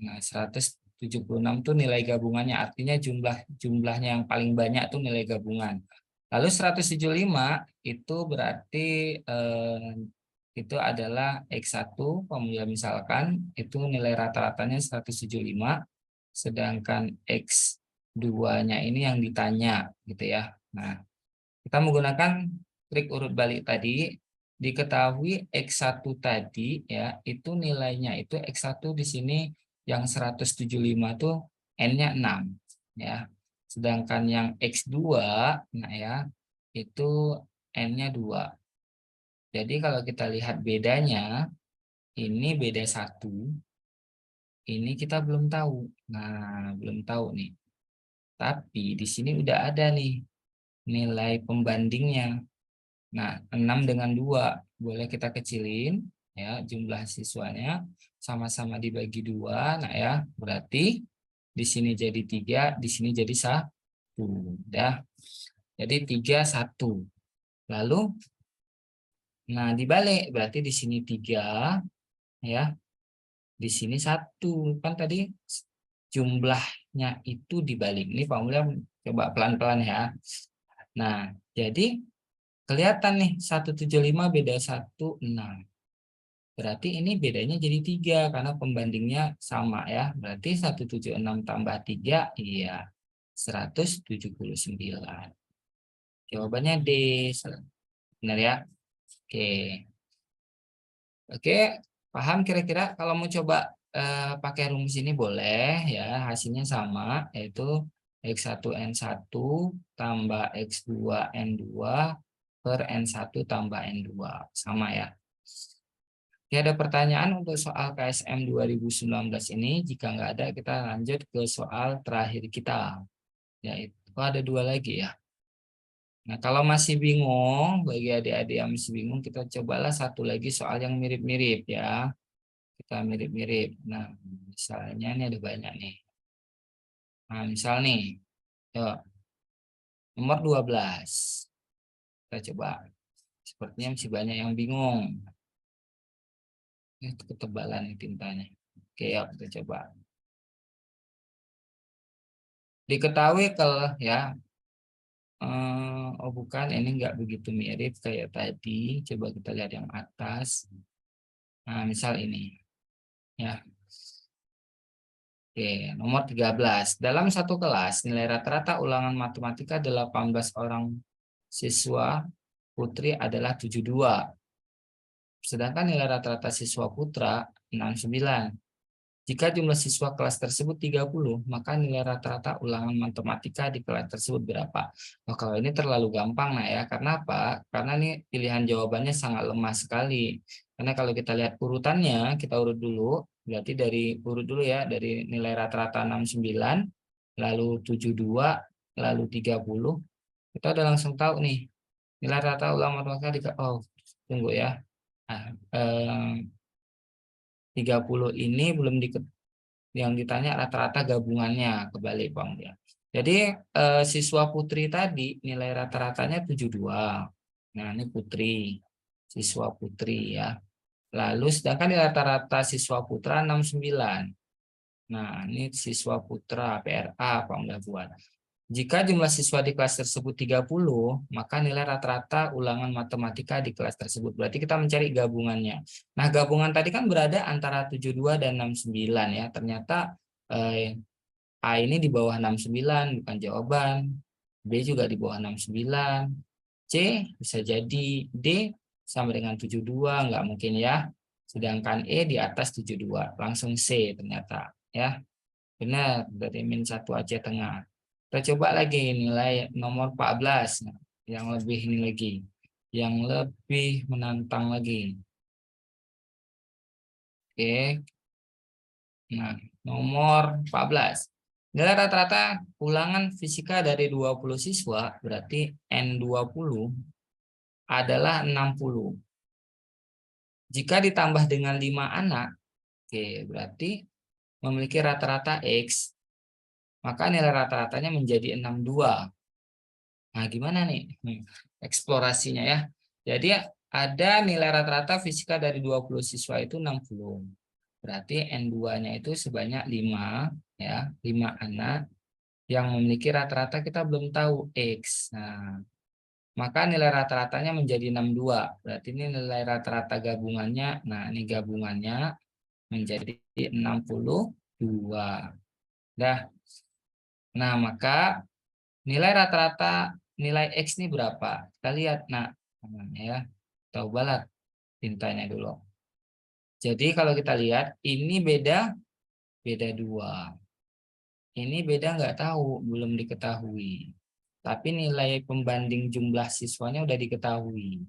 Nah, 176 itu nilai gabungannya, artinya jumlahnya yang paling banyak itu nilai gabungan. Lalu 175 itu berarti itu adalah X1, pemulia misalkan, itu nilai rata-ratanya 175, sedangkan X2-nya ini yang ditanya gitu ya. Nah, kita menggunakan trik urut balik tadi, diketahui X1 tadi ya, itu nilainya itu X1 di sini yang 175 itu N-nya 6 ya. Sedangkan yang X2 nah ya, itu N-nya 2. Jadi kalau kita lihat bedanya, ini beda 1, ini kita belum tahu. Nah, belum tahu nih. Tapi di sini udah ada nih nilai pembandingnya. Nah, 6 dengan 2 boleh kita kecilin ya, jumlah siswanya sama-sama dibagi 2. Nah ya, berarti di sini jadi 3, di sini jadi 1. Ya. Jadi 3 1. Lalu nah dibalik berarti di sini 3 ya, di sini 1. Kan tadi jumlahnya itu dibalik. Ini Pak Mulya coba pelan-pelan ya. Nah, jadi kelihatan nih 175 beda 1 6. Berarti ini bedanya jadi 3 karena pembandingnya sama ya. Berarti 176 tambah 3 iya 179. Jawabannya D. Benar ya? Oke. Oke, paham kira-kira kalau mau coba pakai rumus ini boleh ya, hasilnya sama yaitu X1N1 tambah X2N2 per N1 tambah N2 sama ya. Oke, ada pertanyaan untuk soal KSM 2019 ini? Jika nggak ada, kita lanjut ke soal terakhir kita, yaitu Oh, ada 2 lagi ya. Nah, kalau masih bingung, bagi adik-adik yang masih bingung, kita cobalah satu lagi soal yang mirip-mirip ya. Kita mirip-mirip. Nah, misalnya ini ada banyak nih. Nah, misal nih, yuk, nomor 12. Kita coba. Sepertinya masih banyak yang bingung. Ini ketebalan nih tintanya. Oke, yuk kita coba. Diketahui kalau ya, oh bukan, ini nggak begitu mirip kayak tadi. Coba kita lihat yang atas. Nah, misal ini. Ya, oke, nomor 13. Dalam satu kelas, nilai rata-rata ulangan matematika 18 orang siswa putri adalah 72. Sedangkan nilai rata-rata siswa putra 69. Jika jumlah siswa kelas tersebut 30, maka nilai rata-rata ulangan matematika di kelas tersebut berapa? Oh, kalau ini terlalu gampang, nah ya. Karena apa? Karena ini pilihan jawabannya sangat lemah sekali. Karena kalau kita lihat urutannya, kita urut dulu. Berarti dari urut dulu ya, dari nilai rata-rata 69, lalu 72, lalu 30. Kita udah langsung tahu nih. Nilai rata ulangan matematika oh, tunggu ya. Nah, 30 ini belum yang ditanya rata-rata gabungannya, kebalik Bang ya. Jadi siswa putri tadi nilai rata-ratanya 72. Nah, ini putri, siswa putri ya. Lalu sedangkan nilai rata-rata siswa putra 69. Nah, ini siswa putra PRA Bang udah buat. Jika jumlah siswa di kelas tersebut 30, maka nilai rata-rata ulangan matematika di kelas tersebut. Berarti kita mencari gabungannya. Nah, gabungan tadi kan berada antara 72 dan 69 ya. Ternyata A ini di bawah 69, bukan jawaban. B juga di bawah 69. C bisa jadi D sama dengan 72, nggak mungkin ya. Sedangkan E di atas 72, langsung C ternyata ya. Benar, dari -1 Aceh Tengah. Kita coba lagi nilai nomor 14. Nah, yang lebih ini lagi. Yang lebih menantang lagi. Oke. Nah, nomor 14. Nilai rata-rata ulangan fisika dari 20 siswa berarti N20 adalah 60. Jika ditambah dengan 5 anak, oke, berarti memiliki rata-rata X, maka nilai rata-ratanya menjadi 62. Nah, gimana nih eksplorasinya ya? Jadi ada nilai rata-rata fisika dari 20 siswa itu 60. Berarti N2-nya itu sebanyak 5 ya, 5 anak yang memiliki rata-rata kita belum tahu X. Nah, maka nilai rata-ratanya menjadi 62. Berarti ini nilai rata-rata gabungannya. Nah, ini gabungannya menjadi 62. Dah. Nah, maka nilai rata-rata nilai X ini berapa? Kita lihat, nah, ya. Coba lah tintanya dulu. Jadi kalau kita lihat, ini beda 2. Ini beda nggak tahu, belum diketahui. Tapi nilai pembanding jumlah siswanya udah diketahui.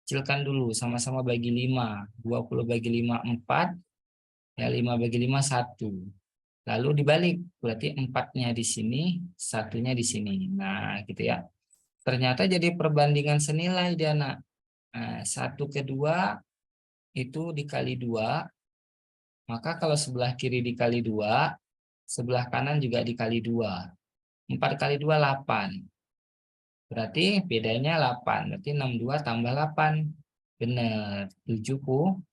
Kecilkan dulu, sama-sama bagi 5. 20 bagi 5, 4. Ya, 5 bagi 5, 1. Lalu dibalik, berarti 4-nya di sini, 1-nya di sini. Nah, gitu ya. Ternyata jadi perbandingan senilai dia, nak. Nah, 1 ke 2 itu dikali 2. Maka kalau sebelah kiri dikali 2, sebelah kanan juga dikali 2. 4 kali 2, 8. Berarti bedanya 8. Berarti 62 tambah 8. Benar. 70.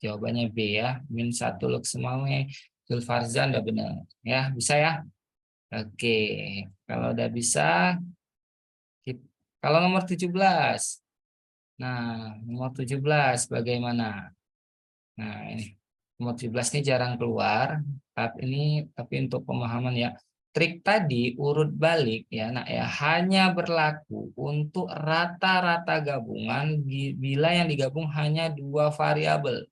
Jawabannya B ya. -1 Luxemawe. Zulfarzan udah benar. Ya, bisa ya. Oke. Kalau udah bisa. Kalau nomor 17. Nah, nomor 17 bagaimana? Nah, ini nomor 17 ini jarang keluar, tapi untuk pemahaman ya. Trik tadi urut balik ya, nah ya hanya berlaku untuk rata-rata gabungan bila yang digabung hanya 2 variabel.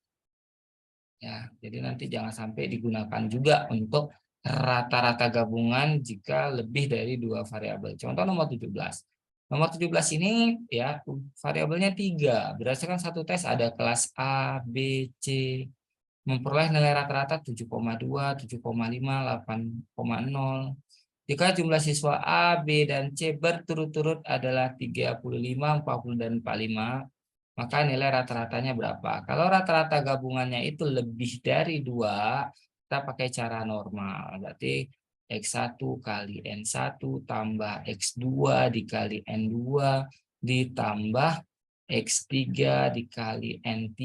Ya, jadi nanti jangan sampai digunakan juga untuk rata-rata gabungan jika lebih dari 2 variabel. Contoh nomor 17. Nomor 17 ini ya variabelnya 3. Berdasarkan satu tes ada kelas A, B, C, memperoleh nilai rata-rata 7,2, 7,5, 8,0. Jika jumlah siswa A, B, dan C berturut-turut adalah 35, 40, dan 45, maka nilai rata-ratanya berapa? Kalau rata-rata gabungannya itu lebih dari 2, kita pakai cara normal. Berarti X1 kali N1 tambah X2 dikali N2 ditambah X3 dikali N3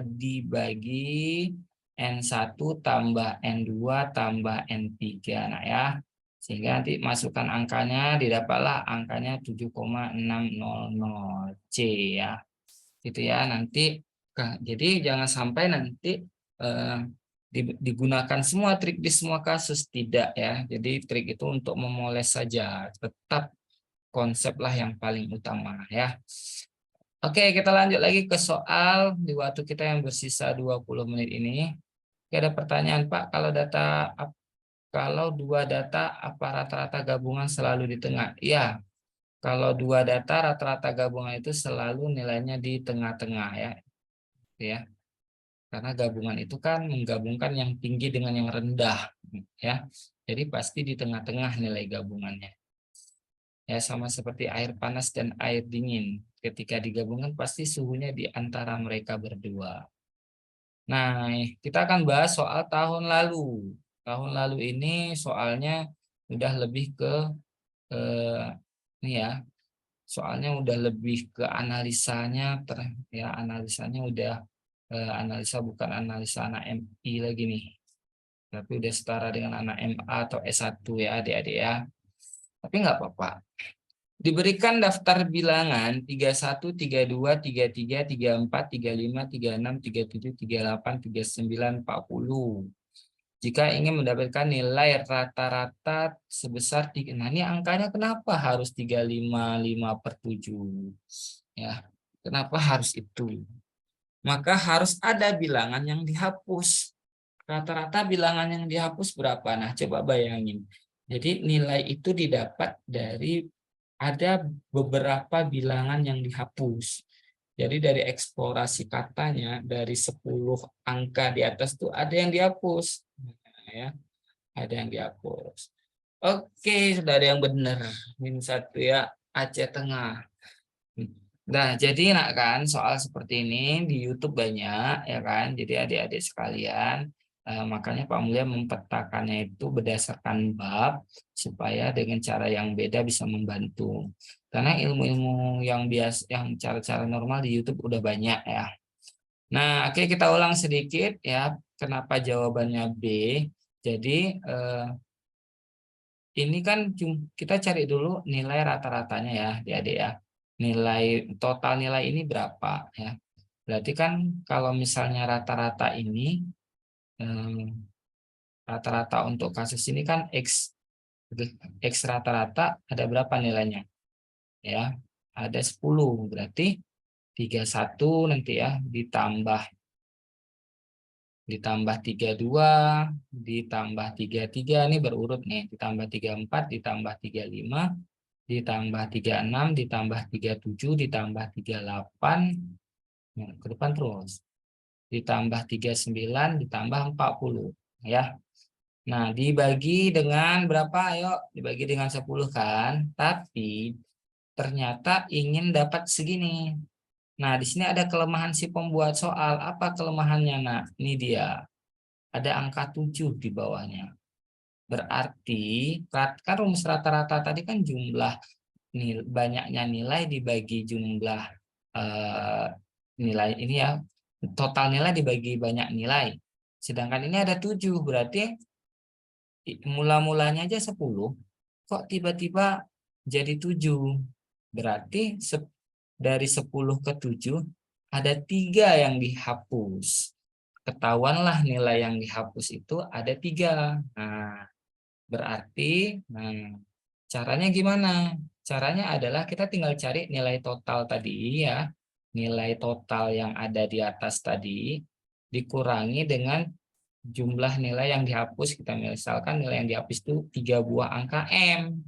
dibagi N1 tambah N2 tambah N3. Nah ya, sehingga nanti masukkan angkanya, didapatlah angkanya 7,600 C ya. Gitu ya, nanti jadi jangan sampai nanti eh, digunakan semua trik di semua kasus, tidak ya. Jadi trik itu untuk memoles saja, tetap konseplah yang paling utama ya. Oke, kita lanjut lagi ke soal di waktu kita yang bersisa 20 menit ini. Oke, ada pertanyaan, Pak, kalau dua data apa rata-rata gabungan selalu di tengah? Iya, kalau dua data rata-rata gabungan itu selalu nilainya di tengah-tengah ya. Ya. Karena gabungan itu kan menggabungkan yang tinggi dengan yang rendah ya. Jadi pasti di tengah-tengah nilai gabungannya. Ya, sama seperti air panas dan air dingin. Ketika digabungkan pasti suhunya di antara mereka berdua. Nah, kita akan bahas soal tahun lalu. Tahun lalu ini soalnya udah lebih ke ini ya, soalnya udah lebih ke analisanya ya, analisanya udah analisa, bukan analisa anak MI lagi nih, tapi udah setara dengan anak MA atau S1 ya adik-adik ya. Tapi nggak apa-apa. Diberikan daftar bilangan 31, 32, 33, 34, 35, 36, 37, 38, 39, 40. Jika ingin mendapatkan nilai rata-rata sebesar 3, nah ini angkanya kenapa harus 355/7? Ya, kenapa harus itu? Maka harus ada bilangan yang dihapus. Rata-rata bilangan yang dihapus berapa? Nah, coba bayangin. Jadi nilai itu didapat dari ada beberapa bilangan yang dihapus. Jadi dari eksplorasi katanya, dari 10 angka di atas tuh ada yang dihapus. Nah, ya, ada yang dihapus. Oke, sudah ada yang benar. -1 ya, Aceh Tengah. Nah, jadi nak kan soal seperti ini di YouTube banyak ya kan. Jadi adik-adik sekalian, makanya Pak Mulia mempetakannya itu berdasarkan bab supaya dengan cara yang beda bisa membantu. Karena ilmu-ilmu yang biasa, yang cara-cara normal di YouTube udah banyak ya. Nah, oke, kita ulang sedikit ya. Kenapa jawabannya B? Jadi ini kan kita cari dulu nilai rata-ratanya ya, adik-adik ya. Nilai total nilai ini berapa ya? Berarti kan kalau misalnya rata-rata ini rata-rata untuk kasus ini kan X rata-rata ada berapa nilainya? Ya, ada 10. Berarti 31 nanti ya ditambah 32 ditambah 33, ini berurut nih, ditambah 34 ditambah 35 ditambah 36 ditambah 37 ditambah 38, nah, ke depan terus, ditambah 39 ditambah 40 ya. Nah, dibagi dengan berapa? Ayo, dibagi dengan 10 kan? Tapi ternyata ingin dapat segini. Nah, di sini ada kelemahan si pembuat soal. Apa kelemahannya? Nah, ini dia. Ada angka 7 di bawahnya. Berarti kan rumus rata-rata tadi kan jumlah banyaknya nilai dibagi jumlah nilai ini ya, total nilai dibagi banyak nilai. Sedangkan ini ada 7, berarti mula-mulanya aja 10, kok tiba-tiba jadi 7. Berarti dari 10 ke 7 ada 3 yang dihapus. Ketahuanlah nilai yang dihapus itu ada 3. Nah, berarti caranya gimana? Caranya adalah kita tinggal cari nilai total tadi ya. Nilai total yang ada di atas tadi dikurangi dengan jumlah nilai yang dihapus. Kita misalkan nilai yang dihapus itu 3 buah angka M.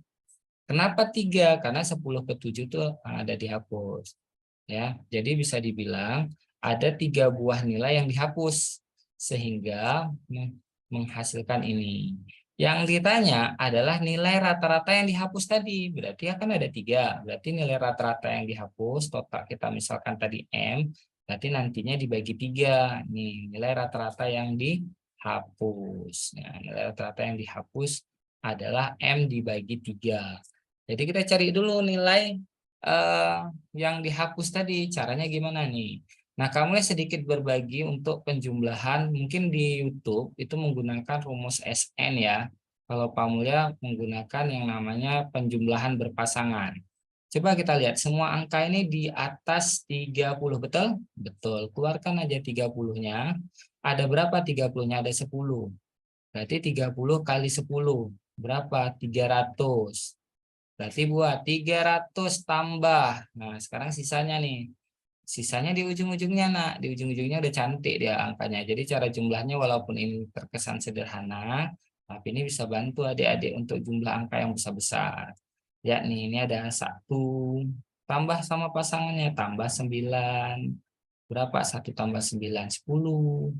Kenapa 3? Karena 10 ke 7 itu ada dihapus. Ya, jadi bisa dibilang ada 3 buah nilai yang dihapus sehingga menghasilkan ini. Yang ditanya adalah nilai rata-rata yang dihapus tadi. Berarti akan ada tiga. Berarti nilai rata-rata yang dihapus, total kita misalkan tadi M, berarti nantinya dibagi tiga. Nih, nilai rata-rata yang dihapus. Nah, nilai rata-rata yang dihapus adalah M dibagi tiga. Jadi kita cari dulu nilai eh, yang dihapus tadi. Caranya gimana nih? Nah, kamu sedikit berbagi untuk penjumlahan. Mungkin di YouTube itu menggunakan rumus SN ya. Kalau Pak Mulya menggunakan yang namanya penjumlahan berpasangan. Coba kita lihat, semua angka ini di atas 30, betul? Betul. Keluarkan aja 30-nya. Ada berapa 30-nya? Ada 10. Berarti 30 kali 10. Berapa? 300. Berarti buat 300 tambah. Nah, sekarang sisanya nih. Sisanya di ujung-ujungnya, nak. Di ujung-ujungnya udah cantik dia angkanya. Jadi cara jumlahnya walaupun ini terkesan sederhana, tapi ini bisa bantu adik-adik untuk jumlah angka yang besar-besar. Ya nih, ini ada 1 tambah sama pasangannya, tambah 9. Berapa? 1 tambah 9, 10.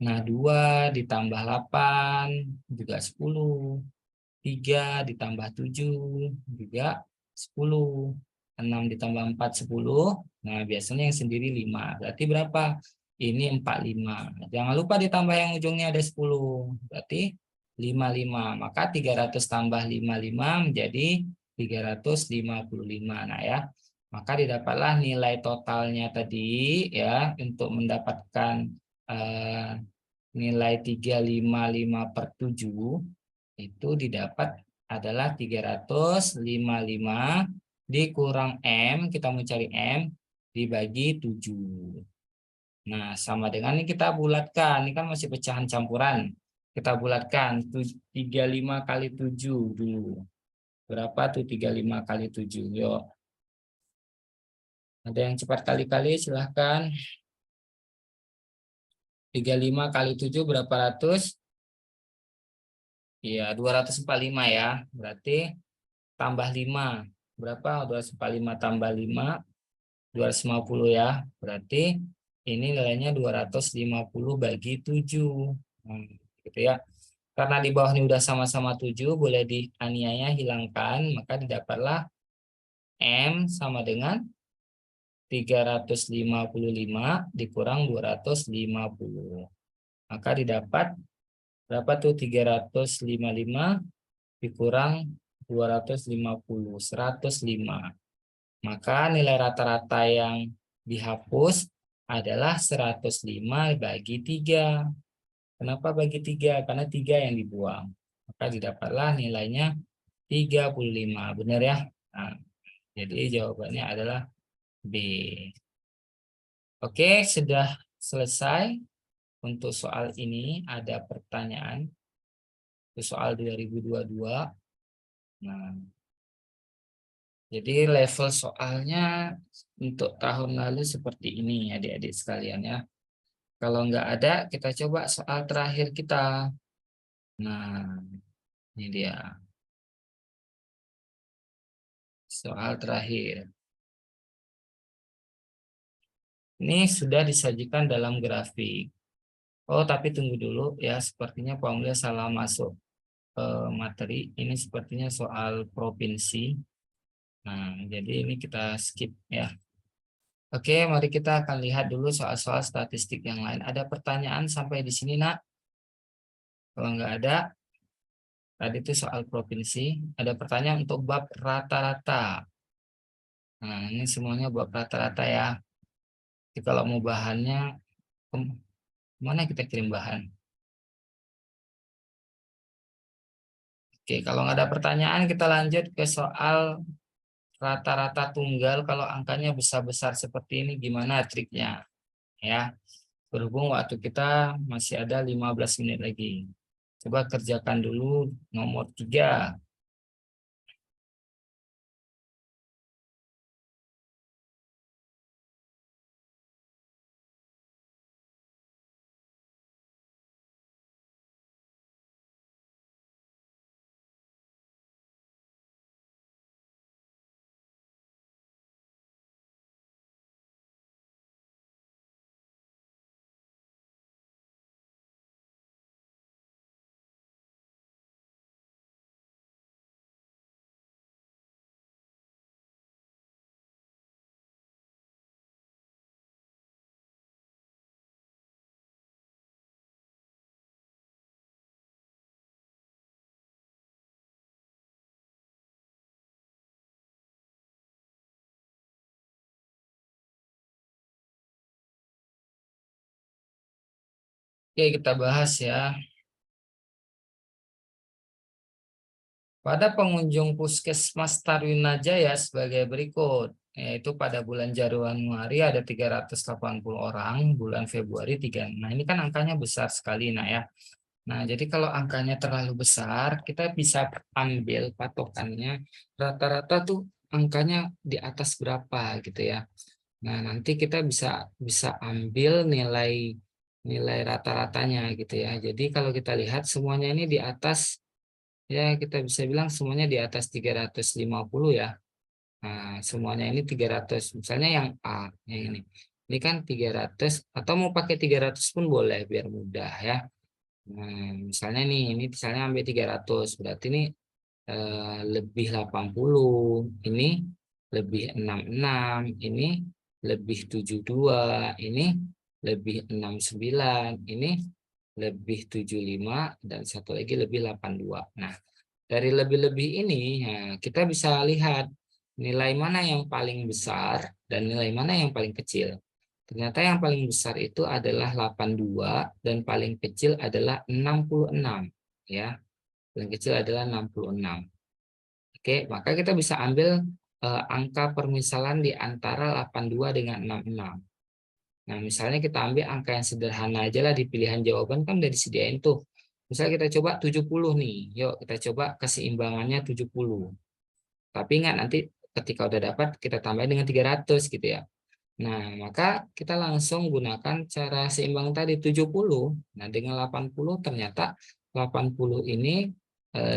Nah, 2 ditambah 8, juga 10. 3 ditambah 7 juga 10. 6 ditambah 4, 10. Nah, biasanya yang sendiri 5. Berarti berapa? Ini 45. Jangan lupa ditambah yang ujungnya ada 10. Berarti 55. Maka 300 tambah 55 menjadi 355. Nah ya. Maka didapatlah nilai totalnya tadi ya untuk mendapatkan eh, nilai 355/7 itu didapat adalah 355 dikurang M, kita mau cari M, dibagi 7. Nah, sama dengan ini kita bulatkan, ini kan masih pecahan campuran. Kita bulatkan, 35 kali 7 dulu. Berapa tuh 35 kali 7? Yuk, ada yang cepat kali-kali silahkan. 35 kali 7 berapa ratus? Iya, 245 ya. Berarti tambah 5. Berapa? 245 tambah 5, 250 ya. Berarti ini nilainya 250 bagi 7. Gitu ya. Karena di bawah ini udah sama-sama 7, boleh dianiaya hilangkan, maka didapatlah M sama dengan 355 dikurang 250. Maka didapat berapa tuh 355 dikurang 250, 105. Maka nilai rata-rata yang dihapus adalah 105 bagi 3. Kenapa bagi 3? Karena 3 yang dibuang. Maka didapatlah nilainya 35. Benar ya? Nah, jadi jawabannya adalah B. Oke, sudah selesai. Untuk soal ini ada pertanyaan. Itu soal 2022. Nah, jadi level soalnya untuk tahun lalu seperti ini adik-adik sekalian ya. Kalau nggak ada, kita coba soal terakhir kita. Nah, ini dia. Soal terakhir. Ini sudah disajikan dalam grafik. Oh, tapi tunggu dulu ya. Sepertinya Pak Mulya salah masuk materi. Ini sepertinya soal provinsi. Nah, jadi ini kita skip ya. Oke, mari kita akan lihat dulu soal-soal statistik yang lain. Ada pertanyaan sampai di sini, Nak? Kalau nggak ada, tadi itu soal provinsi. Ada pertanyaan untuk bab rata-rata. Nah, ini semuanya bab rata-rata ya. Jadi kalau mau bahannya, mana kita kirim bahan? Oke, kalau nggak ada pertanyaan, kita lanjut ke soal rata-rata tunggal. Kalau angkanya besar-besar seperti ini, gimana triknya? Ya, berhubung waktu kita masih ada 15 menit lagi. Coba kerjakan dulu nomor 3. Oke, kita bahas ya. Pada pengunjung Puskesmas Tarunajaya sebagai berikut, yaitu pada bulan Januari ada 380 orang, bulan Februari 3. Nah, ini kan angkanya besar sekali, nah ya. Nah, jadi kalau angkanya terlalu besar, kita bisa ambil patokannya rata-rata tuh angkanya di atas berapa gitu ya. Nah, nanti kita bisa bisa ambil nilai nilai rata-ratanya gitu ya. Jadi kalau kita lihat semuanya ini di atas, ya kita bisa bilang semuanya di atas 350 ya. Nah, semuanya ini 300. Misalnya yang A, yang ini. Ini kan 300 atau mau pakai 300 pun boleh biar mudah ya. Nah, misalnya nih, ini misalnya ambil 300, berarti ini lebih 80, ini lebih 66, ini lebih 72, ini lebih 69, ini lebih 75, dan satu lagi lebih 82. Nah, dari lebih-lebih ini, ya, kita bisa lihat nilai mana yang paling besar dan nilai mana yang paling kecil. Ternyata yang paling besar itu adalah 82 dan paling kecil adalah 66. Ya, paling kecil adalah 66. Oke, maka kita bisa ambil angka permisalan di antara 82 dengan 66. Nah, misalnya kita ambil angka yang sederhana aja lah di pilihan jawaban kan udah disediain tuh. Misalnya kita coba 70 nih. Yuk kita coba keseimbangannya 70. Tapi ingat nanti ketika udah dapat kita tambahin dengan 300 gitu ya. Nah, maka kita langsung gunakan cara seimbang tadi 70. Nah, dengan 80 ternyata 80 ini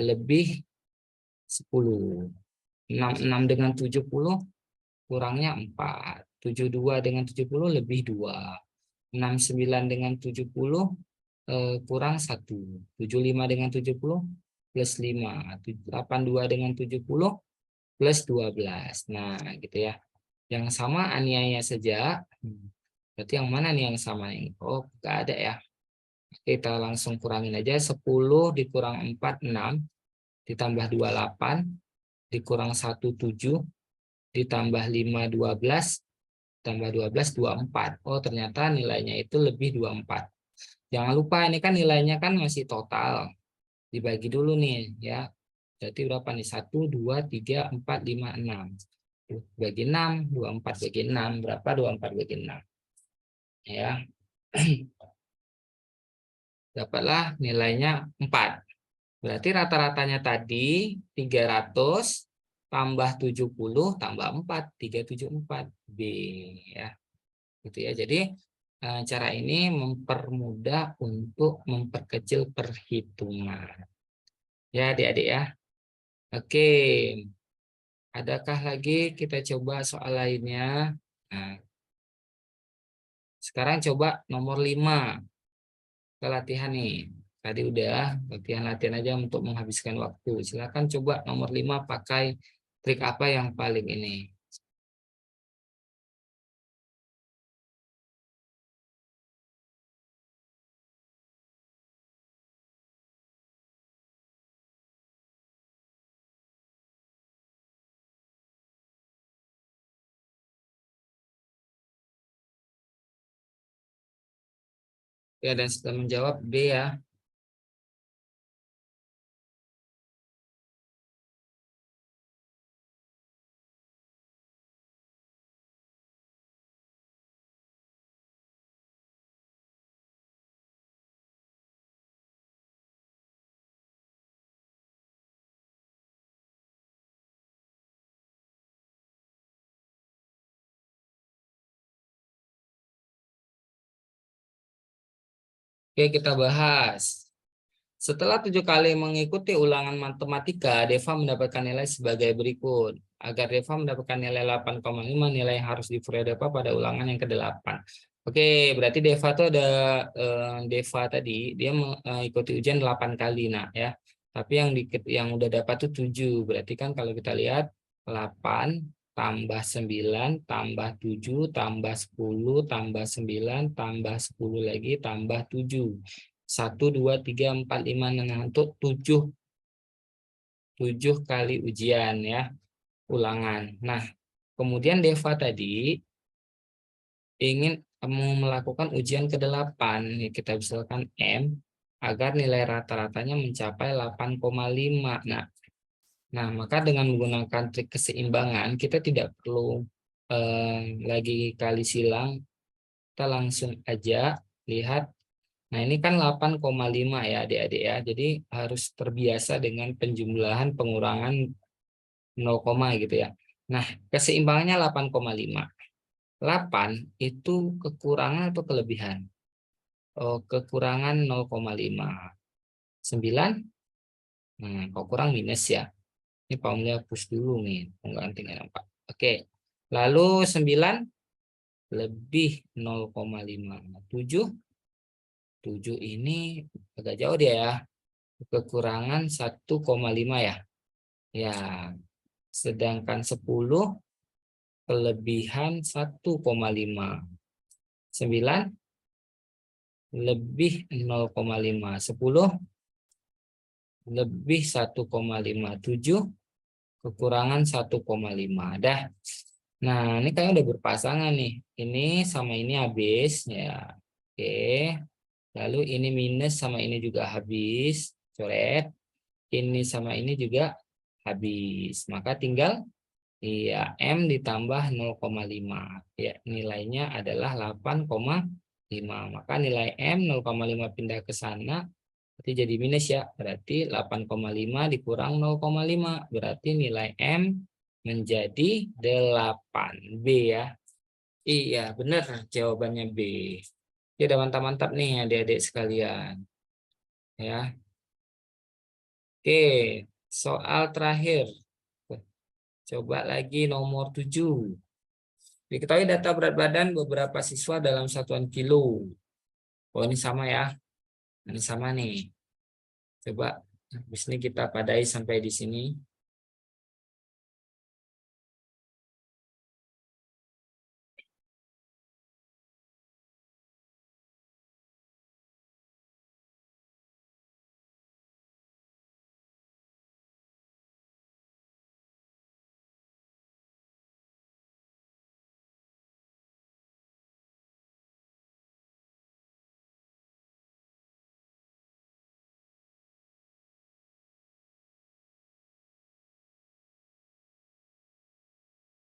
lebih 10. 66 dengan 70 kurangnya 4. 72 dengan 70 lebih 2. 69 dengan 70 kurang 1. 75 dengan 70 plus 5. 82 dengan 70 plus 12. Nah, gitu ya. Yang sama aniaya saja. Berarti yang mana nih yang sama ini? Oh, nggak ada ya. Kita langsung kurangin aja. 10 dikurang 4, 6. Ditambah 28. Dikurang 1, 7. Ditambah 5, 12. Tambah 12, 24. Oh, ternyata nilainya itu lebih 24. Jangan lupa ini kan nilainya kan masih total. Dibagi dulu nih ya. Berarti berapa nih? 1, 2, 3, 4, 5, 6. Bagi 6, 24 bagi 6. Berapa 24 bagi 6? Ya, dapatlah nilainya 4. Berarti rata-ratanya tadi 300 tambah 70 tambah 4, 374 B ya. Gitu ya. Jadi cara ini mempermudah untuk memperkecil perhitungan. Ya, adik-adik ya. Oke. Adakah lagi kita coba soal lainnya? Nah, sekarang coba nomor 5. Kita latihan nih. Tadi udah latihan-latihan aja untuk menghabiskan waktu. Silakan coba nomor 5 pakai trik apa yang paling ini. Ya, dan setelah menjawab B ya. Oke, kita bahas. Setelah 7 kali mengikuti ulangan matematika, Deva mendapatkan nilai sebagai berikut. Agar Deva mendapatkan nilai 8,5, nilai yang harus diperoleh Deva pada ulangan yang ke-8. Oke, berarti Deva tuh ada Deva tadi dia mengikuti ujian 8 kali, nah ya. Tapi yang udah dapat tuh 7. Berarti kan kalau kita lihat 8 tambah 9 tambah 7 tambah 10 tambah 9 tambah 10 lagi tambah 7. 1, 2, 3, 4, 5, 6 untuk 7 kali ujian ya, ulangan. Nah, kemudian Deva tadi ingin mau melakukan ujian ke-8, kita misalkan M, agar nilai rata-ratanya mencapai 8,5. Nah, maka dengan menggunakan trik keseimbangan, kita tidak perlu lagi kali silang, kita langsung aja lihat. Nah, ini kan 8,5 ya adik-adik ya, jadi harus terbiasa dengan penjumlahan pengurangan 0, gitu ya. Nah, keseimbangannya 8,5. 8 itu kekurangan atau kelebihan? Oh, kekurangan 0,5. 9, nah, kok kurang minus ya. Ini Pak Mulia hapus dulu nih, penggantinya Pak. Oke, lalu 9 lebih 0,5. 7, 7 ini agak jauh dia ya. Kekurangan 1,5 ya. Ya, sedangkan 10 kelebihan 1,5. 9 lebih 0,5. 10 lebih 1,5. 7 kekurangan 1,5. Dah. Nah, ini kayaknya udah berpasangan nih. Ini sama ini habis ya. Oke. Lalu ini minus sama ini juga habis. Coret. Ini sama ini juga habis. Maka tinggal iya, M ditambah 0,5. Ya, nilainya adalah 8,5. Maka nilai M 0,5 pindah ke sana, berarti jadi minus ya. Berarti 8,5 dikurang 0,5. Berarti nilai M menjadi 8. B ya. Iya, benar jawabannya B. Oke, udah mantap-mantap nih adik-adik sekalian. Ya. Oke, soal terakhir. Coba lagi nomor 7. Diketahui data berat badan beberapa siswa dalam satuan kilo. Oh, ini sama ya. Ini sama nih. Coba habis ini kita padai sampai di sini.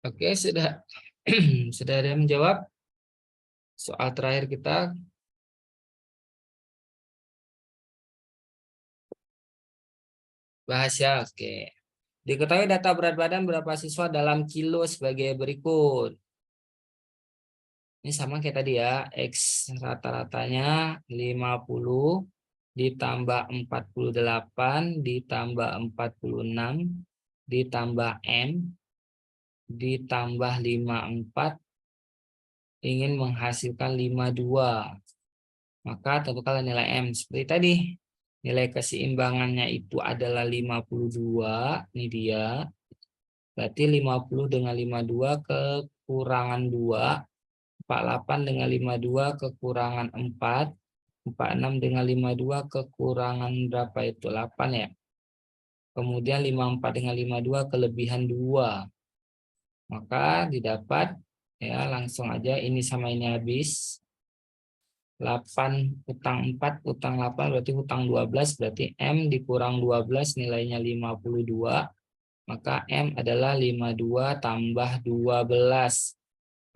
Oke, sudah sudah ada yang menjawab soal terakhir kita. Bahas ya, oke. Diketahui data berat badan berapa siswa dalam kilo sebagai berikut. Ini sama kayak tadi ya, X rata-ratanya 50 ditambah 48 ditambah 46 ditambah M ditambah 54 ingin menghasilkan 52. Maka tentukan nilai M. Seperti tadi, nilai keseimbangannya itu adalah 52. Ini dia. Berarti 50 dengan 52 kekurangan 2. 48 dengan 52 kekurangan 4. 46 dengan 52 kekurangan berapa itu? 8 ya. Kemudian 54 dengan 52 kelebihan 2. Maka didapat ya langsung aja ini sama ini habis. 8 utang 4 utang 8 berarti utang 12, berarti M dikurang 12 nilainya 52. Maka M adalah 52 tambah 12.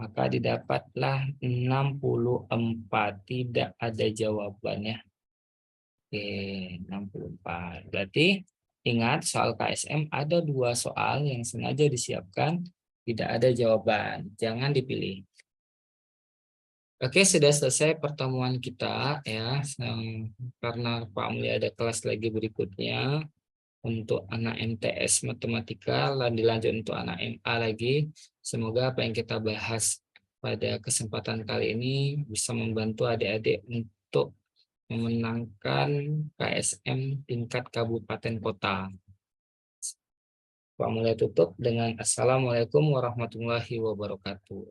Maka didapatlah 64. Tidak ada jawabannya. Oke, 64. Berarti ingat soal KSM ada 2 soal yang sengaja disiapkan. Tidak ada jawaban. Jangan dipilih. Oke, sudah selesai pertemuan kita ya. Karena Pak Mulia ada kelas lagi berikutnya untuk anak MTS Matematika, dan dilanjut untuk anak MA lagi. Semoga apa yang kita bahas pada kesempatan kali ini bisa membantu adik-adik untuk memenangkan KSM tingkat kabupaten kota. Pak Mulia tutup dengan Assalamualaikum warahmatullahi wabarakatuh.